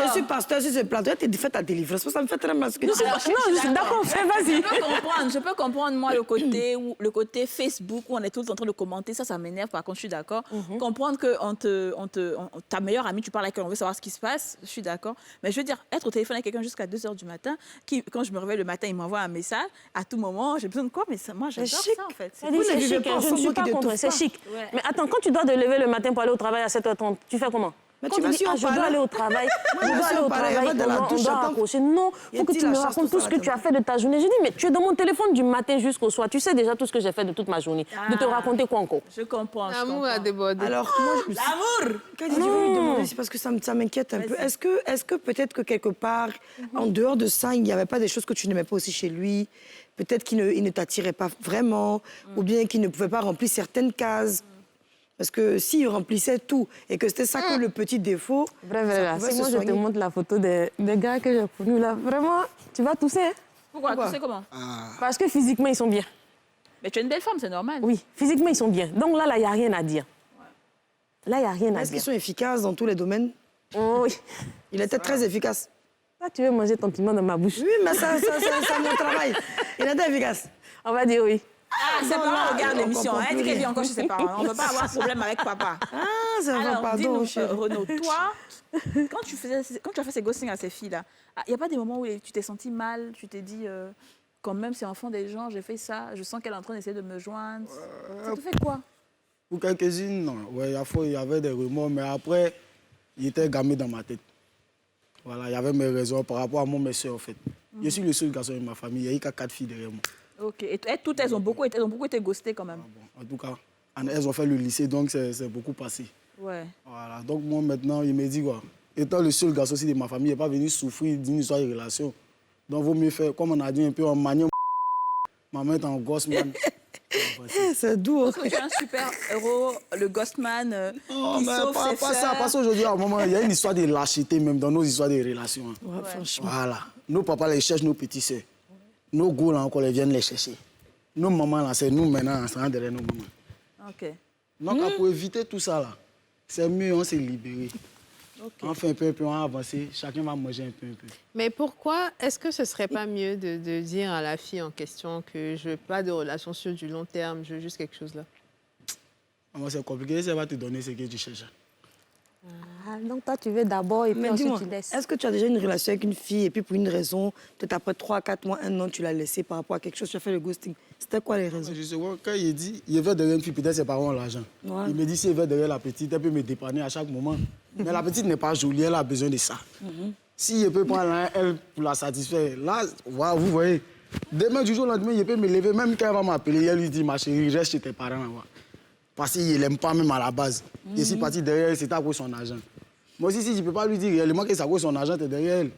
Je suis pasteur sur ce plateau. Tu as fait ta délivrance. Ça me fait très mal ce que tu dis. Non, je suis d'accord, vas-y. Je peux comprendre, moi, le côté Facebook où on est tous en train de commenter. Ça m'énerve. Par contre, je suis d'accord. Comprendre que ta meilleure amie, tu parles avec elle, on veut savoir ce qui se passe. Je suis d'accord. Mais je veux dire, être au téléphone avec quelqu'un jusqu'à 2 h du matin, quand je me réveille le matin, il m'envoie un message. À tout moment, j'ai besoin de quoi? Mais moi, j'adore ça, en fait. C'est chic, je ne suis pas contre, c'est chic. Mais attends, quand tu dois te lever le matin pour aller au travail à 7h30, tu fais comment? Mais quand tu tu dis, je dois aller au travail, on doit raccrocher. Non, il faut que tu me racontes tout ce que tu as fait de ta journée. Je dis, mais tu es dans mon téléphone du matin jusqu'au soir. Tu sais déjà tout ce que j'ai fait de toute ma journée. De te raconter quoi encore? Je comprends. L'amour a débordé. Alors, moi, l'amour! Quand je veux lui demander, c'est parce que ça m'inquiète un peu. Est-ce que peut-être que quelque part, en dehors de ça, il n'y avait pas des choses que tu n'aimais pas aussi chez lui? Peut-être qu'il ne t'attirait pas vraiment, ou bien qu'il ne pouvait pas remplir certaines cases. Parce que s'il remplissait tout et que c'était ça que le petit défaut... Bref, si moi je te montre la photo des gars que j'ai connus là, vraiment, tu vas tousser. Hein? Pourquoi? Tousser comment? Parce que physiquement, ils sont bien. Mais tu es une belle femme, c'est normal. Oui, physiquement, ils sont bien. Donc là, il n'y a rien à dire. Là, il n'y a rien à dire. Est-ce qu'ils sont efficaces dans tous les domaines? Oh, oui. Il était très efficace. Là, tu veux manger ton piment dans ma bouche? Oui, mais ça mon travail. Il était efficace. On va dire oui. Ses parents regardent l'émission. Elle dit qu'elle vit encore chez ses parents. On ne peut pas avoir de problème avec papa. Ah, ça va, pardon. Dis-nous, Renaud, toi, quand tu as fait ces ghostings à ces filles-là, il n'y a pas des moments où tu t'es senti mal, tu t'es dit, quand même, c'est enfant des gens, j'ai fait ça, je sens qu'elle est en train d'essayer de me joindre. Ça te fait quoi? Pour quelques-unes, non. Ouais, il y avait des remords, mais après, il était gamé dans ma tête. Voilà, il y avait mes raisons par rapport à mes soeurs, en fait. Je suis le seul garçon de ma famille, il y a eu 4 filles derrière moi. Ok, et toutes elles ont beaucoup été ghostées quand même. Bon, en tout cas, elles ont fait le lycée, donc c'est beaucoup passé. Ouais. Voilà, donc moi maintenant, il me dit quoi, étant le seul garçon aussi de ma famille, il n'est pas venu souffrir d'une histoire de relation. Donc il vaut mieux faire, comme on a dit un peu en manière, m'a mettre en ghostman. C'est doux. Parce que tu es un super héros, le ghostman qui sauve ses pas ça, sœurs. parce qu'aujourd'hui, à un moment, il y a une histoire de lâcheté même dans nos histoires de relations. Ouais, franchement. Voilà, nos papas les cherchent nos petits sœurs. Nos goûts, là, encore, ils viennent les chercher. Nos mamans, là, c'est nous maintenant, c'est derrière nos mamans. Ok. Donc, pour éviter tout ça, là, c'est mieux, on s'est libéré. Okay. On fait un peu, on a avancé, chacun va manger un peu. Mais pourquoi est-ce que ce ne serait pas mieux de dire à la fille en question que je ne veux pas de relation sur du long terme, je veux juste quelque chose là? Moi, c'est compliqué, ça va te donner ce que tu cherches. Ah, donc toi, tu veux d'abord et puis ensuite tu laisses. Est-ce que tu as déjà une relation avec une fille et puis pour une raison, peut-être après 3, 4 mois, 1 an, tu l'as laissée par rapport à quelque chose, tu as fait le ghosting? C'était quoi les raisons? Je sais pas, quand il dit, il veut derrière une fille, peut-être ses parents ont l'argent. Ouais. Il me dit, s'il veut derrière la petite, elle peut me dépanner à chaque moment. Mais la petite n'est pas jolie, elle a besoin de ça. Si je peux prendre elle pour la satisfaire, là, voilà, vous voyez, demain, du jour au lendemain, il peut me lever, même quand elle va m'appeler, elle lui dit, ma chérie, reste chez tes parents. Parce qu'il n'aime pas même à la base. Et si parti derrière elle, c'est à cause de son argent. Moi aussi, si je ne peux pas lui dire réellement que c'est à cause de son argent, tu es derrière elle.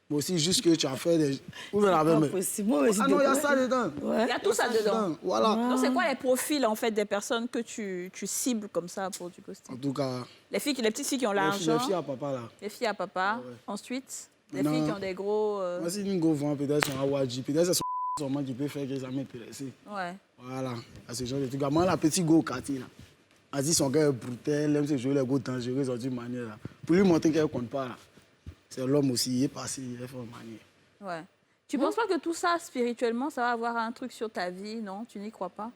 Moi aussi, juste que tu as fait des... Où la même... Ah non, il y a ça dedans. Il y a tout ça dedans. Voilà. Donc, c'est quoi les profils, en fait, des personnes que tu cibles comme ça pour du ghosting? En tout cas... Les petites filles qui ont l'argent. Les filles à papa, là. Les filles à papa. Ouais. Ensuite, les filles qui ont des gros... Moi, si une go vend, peut-être son Awadji, peut-être c'est son qui peut faire que ça m'intéresse. Ouais. Voilà. À ce genre de trucs. Moi, la petite go au quartier, là. Elle dit son gars est brutal, elle aime se jouer les go dangereux d'une manière, là. Pour lui montrer qu'elle ne compte pas, là. C'est l'homme aussi, il est passé, il est fait une manière. Ouais. Tu ne penses pas que tout ça, spirituellement, ça va avoir un truc sur ta vie, non? Tu n'y crois pas?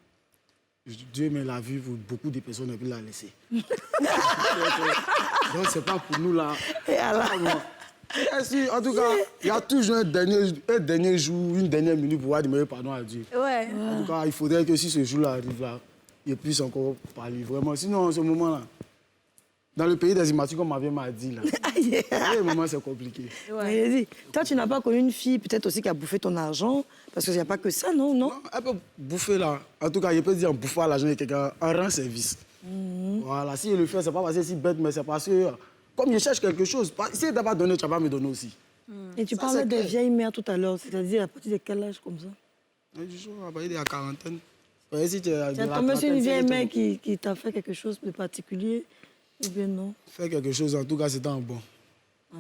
Dieu me l'a vu pour beaucoup de personnes et puis l'a laissé. Donc, c'est pas pour nous, là. Et alors? En tout cas, il y a toujours un dernier jour, une dernière minute pour pouvoir demander pardon à Dieu. Ouais. En tout cas, il faudrait que si ce jour-là arrive, là, il puisse encore parler, vraiment. Sinon, en ce moment-là, dans le pays des immatures, comme ma vie m'a dit, là, le moment, c'est compliqué. Ouais. Dit, toi, tu n'as pas connu une fille, peut-être aussi, qui a bouffé ton argent, parce qu'il n'y a pas que ça, non? Non, elle peut bouffer, là. En tout cas, il peut dire en bouffant l'argent de quelqu'un, en rend service. Voilà, si il le fait, c'est pas parce que c'est si bête, mais c'est parce que, comme je cherche quelque chose, si elle t'a pas donné, tu vas pas me donner aussi. Et tu parlais de vieille mère tout à l'heure, c'est-à-dire à partir de quel âge comme ça? Je suis à partir de la quarantaine. Si tu as tombé sur une vieille mère qui t'a fait quelque chose de particulier, ou bien non? Faire quelque chose, en tout cas, c'était un bon. Ah.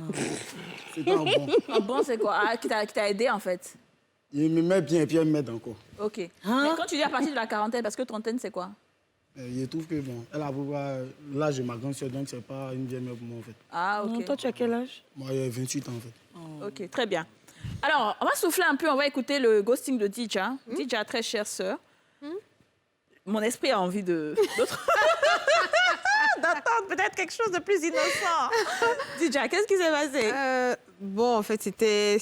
C'était un bon. Un bon, c'est quoi? Qui t'a aidé, en fait? Il me met bien et puis elle m'aide encore. OK. Mais quand tu dis à partir de la quarantaine, parce que trentaine, c'est quoi? Je trouve que bon, elle a l'âge de ma grande soeur, donc c'est pas une vieille mère pour moi en fait. Ah, ok. Toi, tu as quel âge? Moi, j'ai 28 ans en fait. Ok, très bien. Alors, on va souffler un peu, on va écouter le ghosting de Dija. Dija, très chère sœur. Mon esprit a envie d'attendre peut-être quelque chose de plus innocent. Dija, qu'est-ce qui s'est passé? Bon, en fait, c'était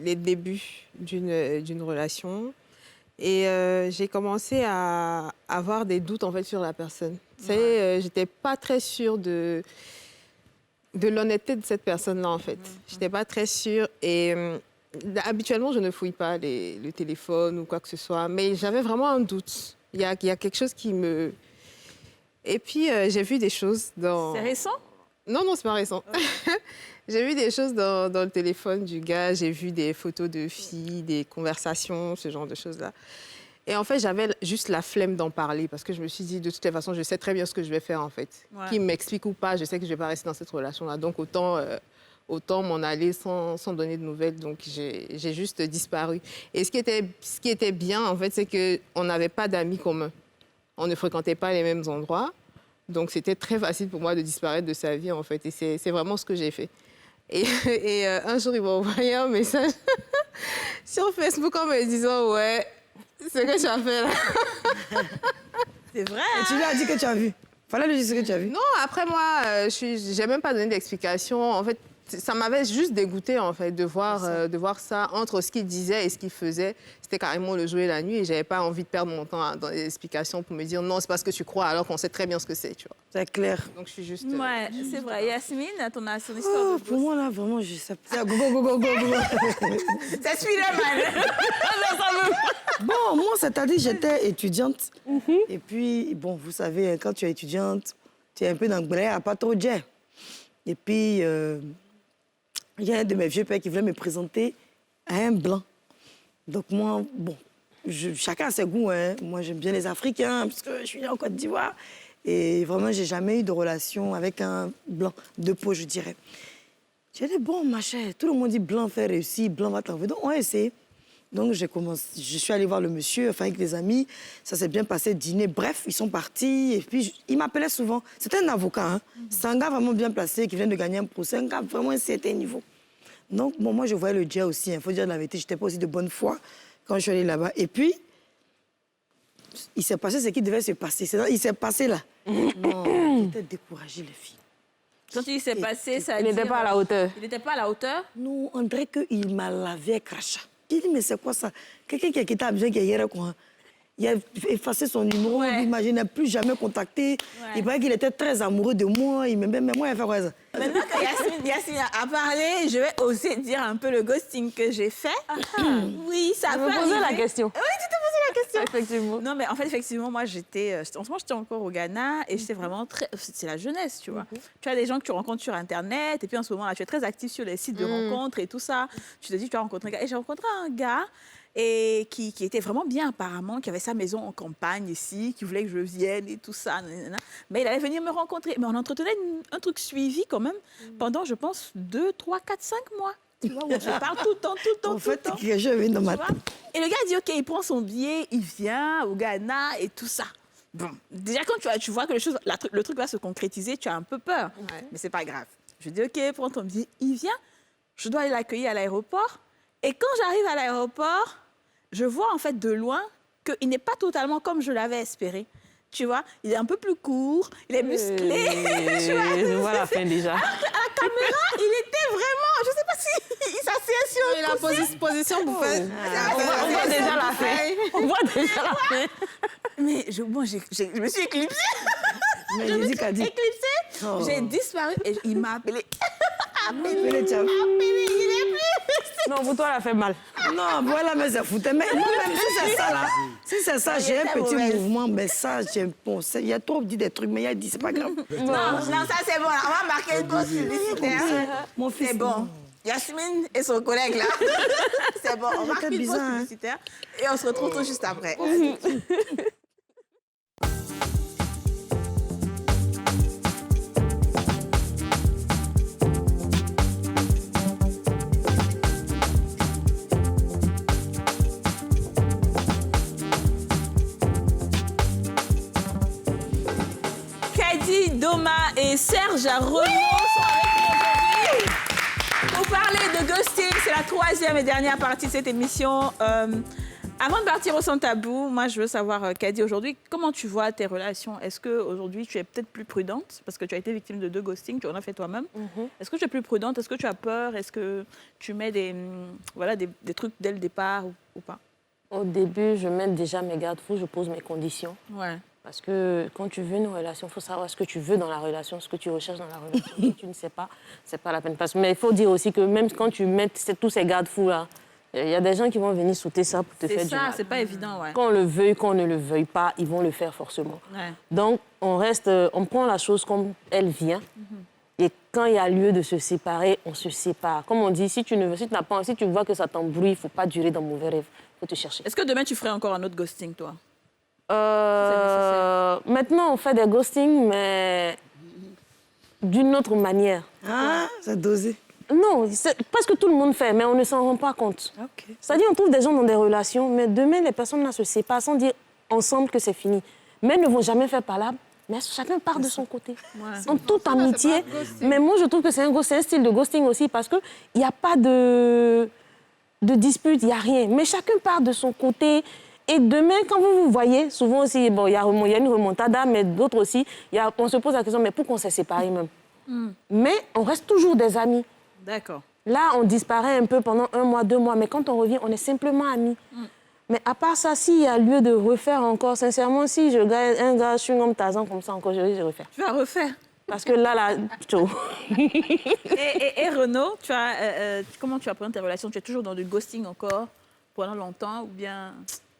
les débuts d'une relation. Et j'ai commencé à avoir des doutes en fait, sur la personne. J'étais pas très sûre de l'honnêteté de cette personne-là, en fait. J'étais pas très sûre. Et habituellement, je ne fouille pas le téléphone ou quoi que ce soit. Mais j'avais vraiment un doute. Il y a quelque chose qui me... Et puis, j'ai vu des choses dans... C'est récent? Non, c'est pas récent. J'ai vu des choses dans le téléphone du gars. J'ai vu des photos de filles, des conversations, ce genre de choses-là. Et en fait, j'avais juste la flemme d'en parler parce que je me suis dit, de toutes les façons, je sais très bien ce que je vais faire, en fait. Ouais. Qu'il m'explique ou pas, je sais que je ne vais pas rester dans cette relation-là. Donc, autant m'en aller sans donner de nouvelles. Donc, j'ai juste disparu. Et ce qui était bien, en fait, c'est qu'on n'avait pas d'amis communs. On ne fréquentait pas les mêmes endroits. Donc, c'était très facile pour moi de disparaître de sa vie, en fait. Et c'est vraiment ce que j'ai fait. Et un jour, il m'a envoyé un message sur Facebook en me disant « Ouais, c'est ce que tu as fait là. » C'est vrai. Et tu lui as dit que tu as vu. Fallait lui dire ce que tu as vu. Non, après moi, j'ai même pas donné d'explication. En fait, ça m'avait juste dégoûté en fait de voir ça entre ce qu'il disait et ce qu'il faisait. C'était carrément le jour et la nuit et j'avais pas envie de perdre mon temps dans des explications pour me dire non, c'est pas ce que tu crois alors qu'on sait très bien ce que c'est, tu vois. C'est clair. Donc je suis juste. Ouais, c'est vrai. Yasmine, ton histoire de pour moi là, vraiment, je sais pas. Go. Ça suit la mal. Bon, moi, c'est-à-dire j'étais étudiante. Et puis, bon, vous savez, quand tu es étudiante, tu es un peu dans le blé, à pas trop de jet. Et puis, il y a un de mes vieux pères qui voulait me présenter à un blanc. Donc moi, bon, chacun a ses goûts. Hein. Moi, j'aime bien les Africains, parce que je suis en Côte d'Ivoire. Et vraiment, j'ai jamais eu de relation avec un blanc, de peau, je dirais. J'ai dit, bon, ma chère, tout le monde dit blanc fait réussir, blanc va t'envoyer. Donc, on a essayé. Donc, je suis allée voir le monsieur, enfin, avec des amis. Ça s'est bien passé, dîner. Bref, ils sont partis. Et puis, il m'appelait souvent. C'était un avocat. Hein. C'est un gars vraiment bien placé qui vient de gagner un procès. Un gars vraiment à un certain niveau. Donc, bon, moi, je voyais le jet aussi. Il faut dire la vérité. Je n'étais pas aussi de bonne foi quand je suis allée là-bas. Et puis, il s'est passé ce qui devait se passer. Il s'est passé là. Non, j'étais découragée, les filles. Quand il s'est passé, ça Il n'était pas à la hauteur. Il n'était pas à la hauteur? Non, on dirait qu'il m'a lavé crachat. J'ai dit, mais c'est quoi ça? Quelqu'un qui a quitté Abidjan, qui est hier, quoi. Il a effacé son numéro, il ne m'a plus jamais contacté. Ouais. Il paraît qu'il était très amoureux de moi, il m'aimait, mais moi, il a fait quoi ça? Maintenant que Yasmine a parlé, je vais oser dire un peu le ghosting que j'ai fait. Oui, ça peut arriver. Tu me posais la question. Oui, tu t'es posé la question. Effectivement. Non, mais en fait, effectivement, moi, en ce moment, j'étais encore au Ghana et j'étais vraiment c'est la jeunesse, tu vois. Tu as des gens que tu rencontres sur Internet et puis en ce moment-là, tu es très actif sur les sites de rencontres et tout ça. Tu te dis, tu as rencontré un gars. Et j'ai rencontré un gars et qui était vraiment bien apparemment, qui avait sa maison en campagne ici, qui voulait que je vienne et tout ça. Mais il allait venir me rencontrer. Mais on entretenait un truc suivi quand même pendant, je pense, 2, 3, 4, 5 mois. Tu vois, où on se parle tout le temps. En fait, je viens dans ma tête. Et le gars dit, OK, il prend son billet, il vient au Ghana et tout ça. Bon, déjà quand tu vois que le truc va se concrétiser, tu as un peu peur. Ouais. Mais c'est pas grave. Je dis, OK, prends ton billet. Il vient, je dois aller l'accueillir à l'aéroport. Et quand j'arrive à l'aéroport, je vois en fait de loin qu'il n'est pas totalement comme je l'avais espéré. Tu vois, il est un peu plus court, il est musclé. Je vois la fin déjà. Alors qu'à la caméra, il était vraiment... Je ne sais pas si il s'assied sur il a position pour faire... On voit déjà la fin. On voit déjà la fin. Mais je me suis éclipsée. Je me suis éclipsée. Oh. J'ai disparu et il m'a appelé. Appelé, il est plus. Non, pour toi, elle a fait mal. Non, voilà, mais ça foutait. Mais moi-même, si c'est ça, là, si c'est ça, j'ai un petit mouvement, mais ça, bon, il y a trop dit des trucs, mais il a dit, c'est pas grave. Non, ça, c'est bon. On va marquer une pause publicitaire. Mon fils, c'est bon. Yasmine et son collègue, là. C'est bon, on marque une pause publicitaire et on se retrouve tout juste après. Thomas et Serge Renaud sont avec nous aujourd'hui pour parler de ghosting. C'est la 3e et dernière partie de cette émission. Avant de partir au Sans Tabou, moi, je veux savoir, Kadi, aujourd'hui, comment tu vois tes relations? Est-ce qu'aujourd'hui, tu es peut-être plus prudente? Parce que tu as été victime de 2 ghostings, tu en as fait toi-même. Est-ce que tu es plus prudente? Est-ce que tu as peur? Est-ce que tu mets des trucs dès le départ ou pas? Au début, je mets déjà mes garde-fous, je pose mes conditions. Ouais. Parce que quand tu veux une relation, il faut savoir ce que tu veux dans la relation, ce que tu recherches dans la relation. Si tu ne sais pas, c'est pas la peine. Mais il faut dire aussi que même quand tu mets tous ces garde-fous-là, il y a des gens qui vont venir sauter ça pour te faire du mal. C'est ça, c'est pas évident, ouais. Qu'on le veuille, qu'on ne le veuille pas, ils vont le faire forcément. Ouais. Donc, on prend la chose comme elle vient. Et quand il y a lieu de se séparer, on se sépare. Comme on dit, si tu vois que ça t'embrouille, il ne faut pas durer dans mauvais rêve. Il faut te chercher. Est-ce que demain, tu ferais encore un autre ghosting, toi? Maintenant, on fait des ghostings, mais d'une autre manière. Ah, c'est dosé. Non, presque tout le monde fait, mais on ne s'en rend pas compte. Okay. C'est-à-dire, on trouve des gens dans des relations, mais demain, les personnes ne se séparent sans dire ensemble que c'est fini. Mais elles ne vont jamais faire palabre, mais chacun part de son côté. Ouais. En toute amitié. Mais moi, je trouve que c'est un style de ghosting aussi, parce qu'il n'y a pas de dispute, il n'y a rien. Mais chacun part de son côté. Et demain, quand vous vous voyez, souvent aussi, bon, il y a une remontada, mais d'autres aussi, on se pose la question, mais pourquoi on s'est séparés même? Mais on reste toujours des amis. D'accord. Là, on disparaît un peu pendant 1 mois, 2 mois, mais quand on revient, on est simplement amis. Mais à part ça, s'il y a lieu de refaire encore, sincèrement, si je gagne un gars, je suis comme Tarzan comme ça encore, je vais refaire. Tu vas refaire? Parce que là, tchou. Et Renaud, comment tu apprends tes relations? Tu es toujours dans du ghosting encore pendant longtemps ou bien...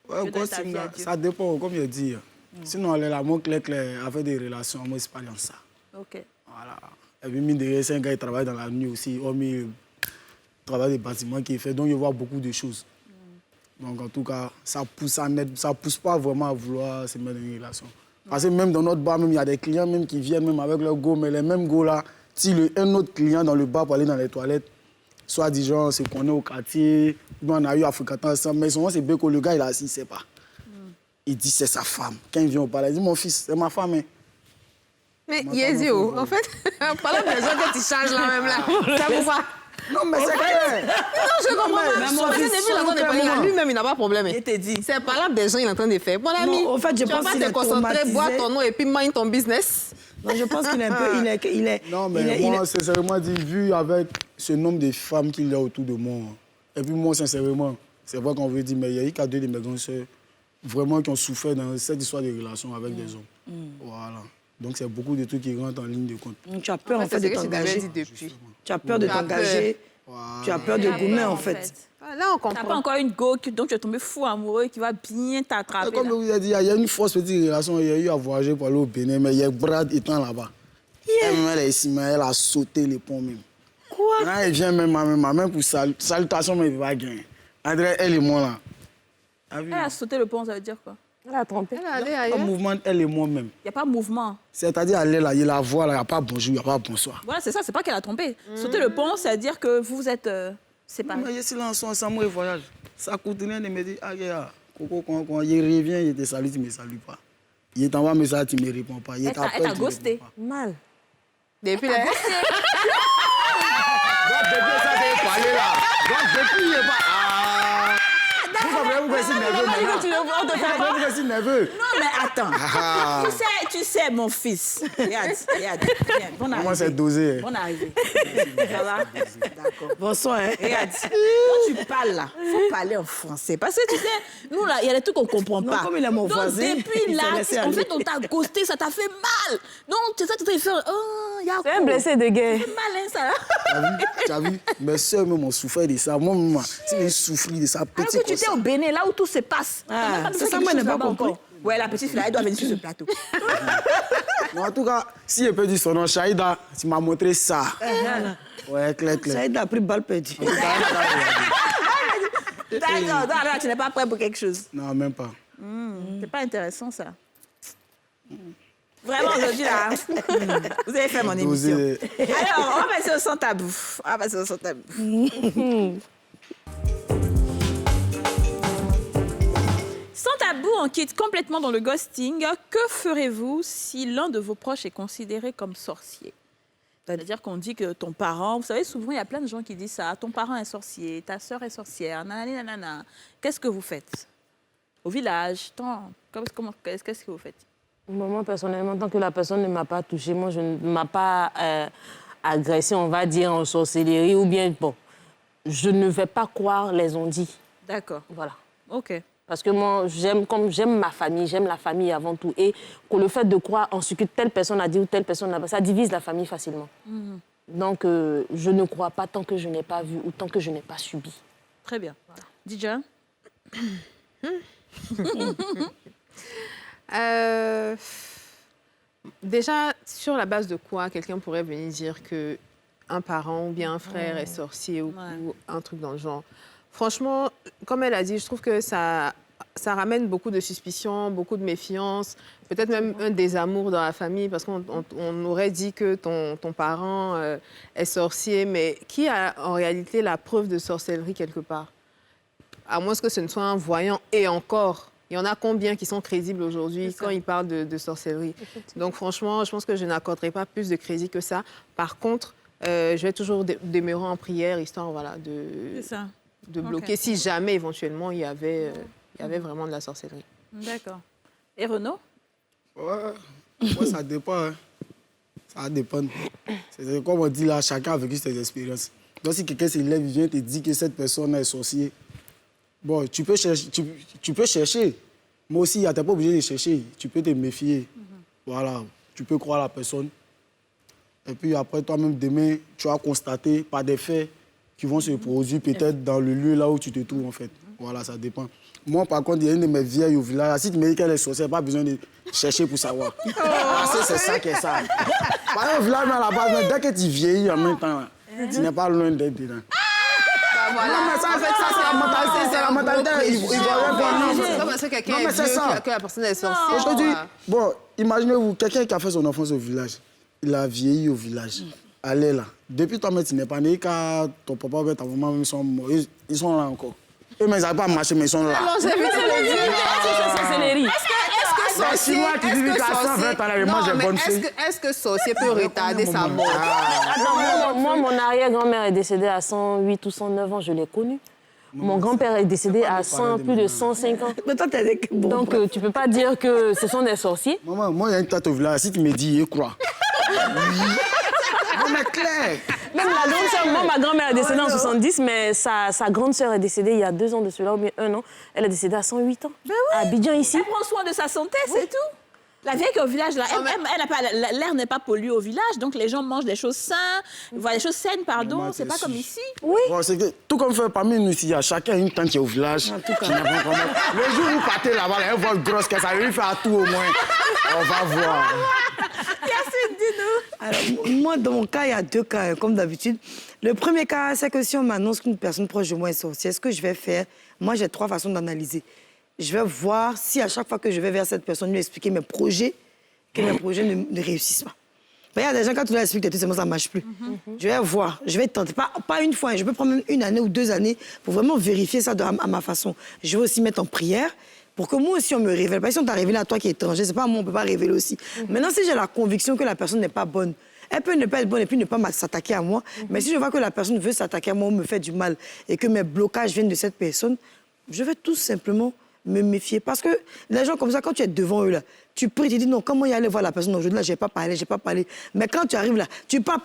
Ouais, ghosting, ça dépend, comme je dis. Sinon, elle est là, moi, clair, avec des relations, moi, c'est pas dans ça. OK. Voilà. Et puis, mine de rien, c'est un gars qui travaille dans la nuit aussi. Il travaille des bâtiments qu'il fait, donc il voit beaucoup de choses. Donc, en tout cas, ça pousse pas vraiment à vouloir se mettre dans une relation. Parce que même dans notre bar, il y a des clients même qui viennent même avec leur go, mais les mêmes go-là, si un autre client dans le bar pour aller dans les toilettes, soit disant, c'est qu'on est au quartier, nous on a eu Africatin ensemble, mais souvent c'est Beko, le gars il est assis, il ne sait pas. Il dit c'est sa femme. Quand il vient au palais, il dit mon fils, c'est ma femme. Hein. Mais Yezio, en fait, par la maison que tu changes là même là, ça vous va? Non, mais c'est clair. Non, je comprends. Mais mon fils, il est en train de parler. Lui-même, il n'a pas de problème. Il t'a dit. C'est par là des gens, il est en train de faire. Mon ami, en fait, je pense qu'il est concentrer, boire ton eau et puis mind ton business. Non, je pense qu'il est un peu... Il est, non, mais moi, sincèrement, vu avec ce nombre de femmes qu'il y a autour de moi, et puis moi, sincèrement, c'est vrai qu'on veut dire, mais il y a eu qu'à 2 de mes grandes sœurs vraiment qui ont souffert dans cette histoire de relation avec des hommes. Voilà. Donc, c'est beaucoup de trucs qui rentrent en ligne de compte. Tu as peur, en fait, de t'engager. Tu as peur de t'engager. Tu as peur de gommer, en fait. Là, on comprend. Tu n'as pas encore une go dont tu es tombé fou amoureux qui va bien t'attraper. Comme je vous ai dit, il y a une fausse petite relation. Il y a eu à voyager pour aller au Bénin, mais il y a Brad étant là-bas. Elle est ici, mais elle a sauté les ponts même. Quoi? Là, elle vient même pour salutation, mais il va gagner. André, elle et moi là. Elle a sauté le pont, ça veut dire quoi? Elle a trompé. Elle est allée ailleurs. Un mouvement, elle et moi-même. Il n'y a pas de mouvement. C'est-à-dire, elle est là, il la voit là, il n'y a pas bonjour, il n'y a pas bonsoir. Voilà, c'est ça, c'est pas qu'elle a trompé. Sauter le pont, c'est-à-dire que vous êtes séparés. Mais si là, ensemble, il voyage. Ça coûte rien de me dire, ah, gars, Coco, quand il revient, il te salue, tu ne me salues pas. Il t'envoie un message, tu ne me réponds pas. Elle t'a ghosté. Mal. Depuis là. Donc, depuis ça, c'est parler là. Donc, depuis, il n'est pas. Vous êtes nerveux. Non, mais attends. Tu sais, mon fils. Regarde. Bon arrivée. Comment c'est dosé? Bon arrivée. Ça va? D'accord. Bonsoir. Hein? Regarde, quand tu parles là, il faut parler en français. Parce que tu sais, nous là, il y a des trucs qu'on ne comprend pas. Non, comme il est mon voisin. Donc, depuis là, en fait, on t'a ghosté, ça t'a fait mal. Donc, c'est ça, tu t'es fait. Oh, il y a c'est un blessé de guerre. C'est malin, ça. Tu as vu? Mes soeurs même ont souffert de ça. Moi, j'ai souffert de ça. Alors que tu étais au Bénin, là où tout se passe. C'est ça, moi, je n'ai pas compris. Ouais, la petite fille, elle doit venir sur ce plateau. Non, en tout cas, si je peux dire son nom, Shaïda, tu m'as montré ça. Ouais, clair. Shaïda a pris balle perdue. D'accord, tu n'es pas prêt pour quelque chose. Non, même pas. C'est pas intéressant, ça. Vraiment, aujourd'hui, là, vous avez fait mon émission. Alors, on va passer au Sans Tabou. Sans tabou, on quitte complètement dans le ghosting. Que ferez-vous si l'un de vos proches est considéré comme sorcier? C'est-à-dire qu'on dit que ton parent... Vous savez, souvent, il y a plein de gens qui disent ça. Ton parent est sorcier, ta sœur est sorcière, nanani, nanana. Qu'est-ce que vous faites? Au village, qu'est-ce que vous faites? Moi, personnellement, tant que la personne ne m'a pas touchée, moi, je ne m'a pas agressée, on va dire, en sorcellerie ou bien... Bon, je ne vais pas croire les on-dit. D'accord. Voilà. OK. Parce que moi, j'aime ma famille, j'aime la famille avant tout. Et que le fait de croire en ce que telle personne a dit ou telle personne n'a pas, ça divise la famille facilement. Donc, je ne crois pas tant que je n'ai pas vu ou tant que je n'ai pas subi. Très bien. Voilà. Dija? Déjà, sur la base de quoi quelqu'un pourrait venir dire qu'un parent ou bien un frère est sorcier ou un truc dans le genre. Franchement, comme elle a dit, je trouve que ça ramène beaucoup de suspicions, beaucoup de méfiance, peut-être même un désamour dans la famille, parce qu'on aurait dit que ton parent est sorcier, mais qui a en réalité la preuve de sorcellerie quelque part? À moins que ce ne soit un voyant, et encore. Il y en a combien qui sont crédibles aujourd'hui quand ils parlent de sorcellerie? Donc franchement, je pense que je n'accorderai pas plus de crédit que ça. Par contre, je vais toujours demeurer en prière, histoire voilà, de bloquer si jamais, éventuellement, il y avait vraiment de la sorcellerie. D'accord. Et Renaud? Ouais, ça dépend. Hein. Ça dépend. C'est comme on dit là, chacun a vécu ses expériences. Donc si quelqu'un s'élève, il vient te dire que cette personne est sorcier, bon, tu peux chercher. Moi aussi, tu n'es pas obligé de chercher. Tu peux te méfier. Voilà. Tu peux croire la personne. Et puis après, toi-même, demain, tu vas constater par des faits qui vont se produire peut-être dans le lieu là où tu te trouves, en fait. Voilà, ça dépend. Moi, par contre, il y a une de mes vieilles au village. Si tu me dis qu'elle est sorcière, pas besoin de chercher pour savoir. C'est ça qui est ça. Par exemple, au village, à la base, dès que tu vieillis en même temps, tu n'es pas loin d'être dedans. Voilà. Non, mais ça, en fait, ça, c'est la mentalité. C'est comme parce que quelqu'un est vieux que la personne est sorcière. Aujourd'hui, bon, imaginez-vous, quelqu'un qui a fait son enfance au village, il a vieilli au village. Allez là. Depuis toi, tu n'es pas né, car ton papa et ta maman ils sont morts. Ils sont là encore. Eux, mais ils n'arrivent pas à marcher, mais ils sont là. Non, j'ai vu les vieux. C'est un Chinois qui dit qu'à 120 ans, moi j'ai bonne fille. Est-ce que sorcier peut retarder sa mort? Attends, moi, mon arrière-grand-mère est décédée à 108 ou 109 ans, je l'ai connue. Mon grand-père est décédé à plus de 105 ans. Mais toi, t'as des... Donc, tu ne peux pas dire que ce sont des sorciers. Maman, moi, il y a une tante au village. Si tu me dis, je crois. Oui. Non, mais clair. Même la grande sœur, moi, ma grand-mère est décédée en 70, mais sa grande sœur est décédée il y a 2 ans de cela, ou bien 1 an. Elle est décédée à 108 ans. Ben oui. À Abidjan, ici. Elle prend soin de sa santé, c'est tout. La vieille qui est au village, là, l'air n'est pas pollué au village, donc les gens mangent des choses saines, voient des choses saines, pardon. C'est pas comme ici. Oui. Bon, c'est que, tout comme fait parmi nous ici, il y a chacun une tante qui est au village. Qui n'a pas comment... Le jour où vous partez là-bas, elle voit une grosse caisse, ça lui fait à tout au moins. On va voir. Yacine, dis-nous. Alors, moi, dans mon cas, il y a 2 cas, comme d'habitude. Le premier cas, c'est que si on m'annonce qu'une personne proche de moi est sorcière, ce que je vais faire, moi, j'ai 3 façons d'analyser. Je vais voir si à chaque fois que je vais vers cette personne lui expliquer mes projets, que mes projets ne réussissent pas. Il y a des gens, quand tu leur expliques tout simplement, ça ne marche plus. Je vais voir, je vais tenter, pas une fois, je peux prendre même 1 année ou 2 années pour vraiment vérifier ça à ma façon. Je vais aussi mettre en prière pour que moi aussi, on me révèle. Pas si on t'a révélé à toi qui est étranger, c'est pas à moi, on ne peut pas révéler aussi. Maintenant, si j'ai la conviction que la personne n'est pas bonne, elle peut ne pas être bonne et puis ne pas s'attaquer à moi. Mais si je vois que la personne veut s'attaquer à moi ou me fait du mal et que mes blocages viennent de cette personne, je vais tout simplement me méfier. Parce que les gens comme ça, quand tu es devant eux, là, tu pries, tu dis non, comment y aller voir la personne aujourd'hui, là, je n'ai pas parlé. Mais quand tu arrives là, tu parles,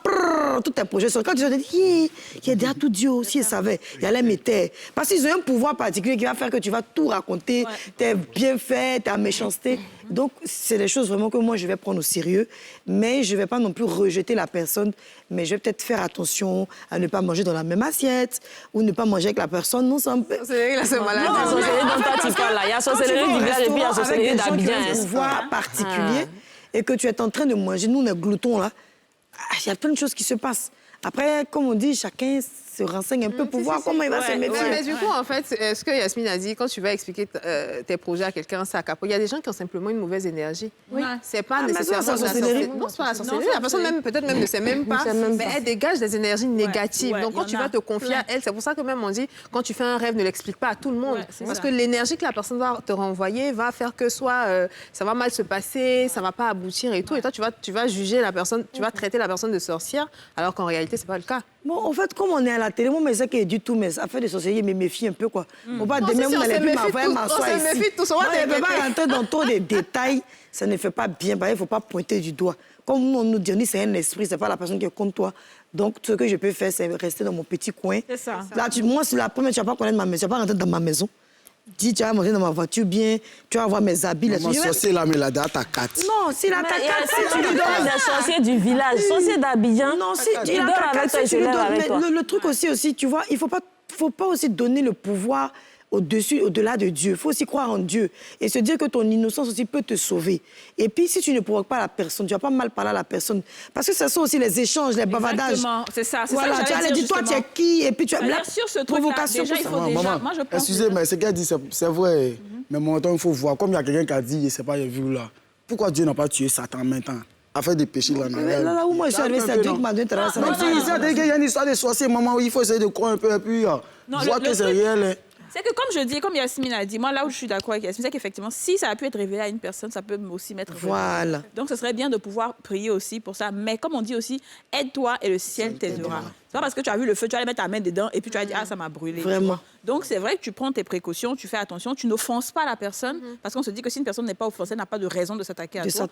tous tes projets sont. Quand tu dis, il y a déjà tout Dieu aussi, il savait, il allait me taire. Parce qu'ils ont un pouvoir particulier qui va faire que tu vas tout raconter, tes bienfaits, ta méchanceté. Donc, c'est des choses vraiment que moi, je vais prendre au sérieux. Mais je ne vais pas non plus rejeter la personne. Mais je vais peut-être faire attention à ne pas manger dans la même assiette ou ne pas manger avec la personne. Non, ça me... C'est la maladie. Non, sorcellerie dont toi tu parles là. Il y a sorcellerie du village et puis il y a sorcellerie d'Abidjan. Particulier et que tu es en train de manger, nous on est gloutons là, il y a plein de choses qui se passent. Après, comme on dit, chacun se renseigne un peu pour voir comment il va se méfier. Mais du coup, en fait, ce que Yasmine a dit, quand tu vas expliquer tes projets à quelqu'un, c'est à capot. Il y a des gens qui ont simplement une mauvaise énergie. Oui. C'est pas nécessairement la sorcellerie. Non, c'est pas la sorcellerie. La personne peut-être même ne sait même pas, mais elle dégage des énergies négatives. Donc, quand tu vas te confier à elle, c'est pour ça que même on dit, quand tu fais un rêve, ne l'explique pas à tout le monde. Parce que l'énergie que la personne va te renvoyer va faire que soit ça va mal se passer, ça va pas aboutir et tout. Et toi, tu vas juger la personne, tu vas traiter la personne de sorcière, alors qu'en réalité, c'est pas le cas. Bon, en fait, comme on est à la télé, moi, mais c'est que du tout, mais affaire de sorcellerie, me méfie un peu, quoi. On va demain, vous n'allez plus m'asseoir ici. Moi, je ne peux pas rentrer dans trop de détails. Ça ne fait pas bien. Il ne faut pas pointer du doigt. Comme on nous dit, c'est un esprit, c'est pas la personne qui est contre toi. Donc, ce que je peux faire, c'est rester dans mon petit coin. C'est ça. Là, moi, c'est la première, tu ne vas pas connaître ma maison, tu ne vas pas rentrer dans ma maison. Dis, tu vas monter dans ma voiture bien, tu vas voir mes habits. Mon sorcier, là, mais la date à 4. Non, s'il a ta 4, si tu lui donnes des sorciers du village, sorciers d'Abidjan, non, si il dort avec toi, tu lui donnes. Le truc aussi, tu vois, il faut pas aussi donner le pouvoir au-delà de Dieu. Il faut aussi croire en Dieu et se dire que ton innocence aussi peut te sauver. Et puis, si tu ne provoques pas la personne, tu vas pas mal parler à la personne. Parce que ce sont aussi les échanges, les bavardages. Exactement, c'est ça. Voilà, tu allais dire, toi, tu es qui? Et puis, tu as la sur ce provocation. Déjà, il faut déjà... Moi, je pense excusez, mais ce qu'elle dit, c'est vrai. Mais mon temps, il faut voir. Comme il y a quelqu'un qui a dit, c'est pas, il vu là. Pourquoi Dieu n'a pas tué Satan maintenant? Afin de pécher là. Là où moi je suis arrivé, c'est Dieu qui m'a donné travail. Non, il y a une histoire de sorcier, maman, il faut essayer de croire un peu et puis voir que c'est réel. C'est que comme je dis, comme Yasmine a dit, moi là où je suis d'accord avec Yasmine, c'est qu'effectivement, si ça a pu être révélé à une personne, ça peut aussi m'être révélé. Voilà. Donc ce serait bien de pouvoir prier aussi pour ça. Mais comme on dit aussi, aide-toi et le ciel t'aidera. C'est pas parce que tu as vu le feu, tu vas aller mettre ta main dedans et puis tu vas dire, ah, ça m'a brûlé. Vraiment. Donc c'est vrai que tu prends tes précautions, tu fais attention, tu n'offenses pas la personne, parce qu'on se dit que si une personne n'est pas offensée, elle n'a pas de raison de s'attaquer à toi.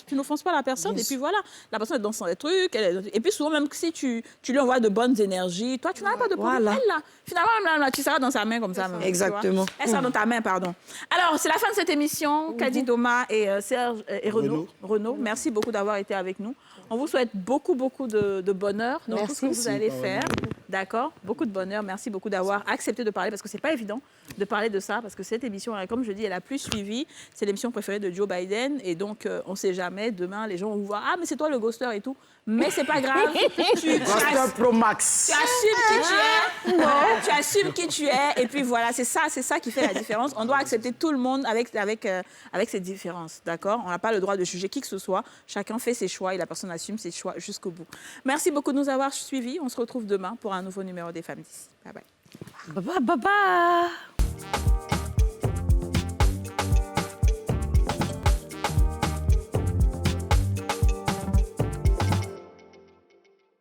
Tu n'offenses pas la personne et puis voilà, la personne est dans son truc. Et puis souvent, même si tu lui envoies de bonnes énergies, toi, tu n'as pas de problème. Elle, là, finalement, tu seras dans sa main comme ça. Même, exactement. Elle sera dans ta main, pardon. Alors, c'est la fin de cette émission. Kadi Doma et Serge et Renaud, merci beaucoup d'avoir été avec nous. On vous souhaite beaucoup, beaucoup de bonheur dans tout ce que vous allez faire. D'accord? Beaucoup de bonheur. Merci beaucoup d'avoir accepté de parler parce que c'est pas évident de parler de ça parce que cette émission, comme je dis, elle a plus suivi. C'est l'émission préférée de Joe Biden et donc on sait jamais. Demain, les gens vont vous voir. Ah, mais c'est toi le ghoster et tout. Mais c'est pas grave. Ghoster Pro Max. Tu assumes qui tu es. Non, tu assumes qui tu es. Et puis voilà, c'est ça qui fait la différence. On doit accepter tout le monde avec ses différences. D'accord? On n'a pas le droit de juger qui que ce soit. Chacun fait ses choix et la personne assume ses choix jusqu'au bout. Merci beaucoup de nous avoir suivis. On se retrouve demain pour un nouveau numéro des Femmes d'ici. Bye bye. Bye bye.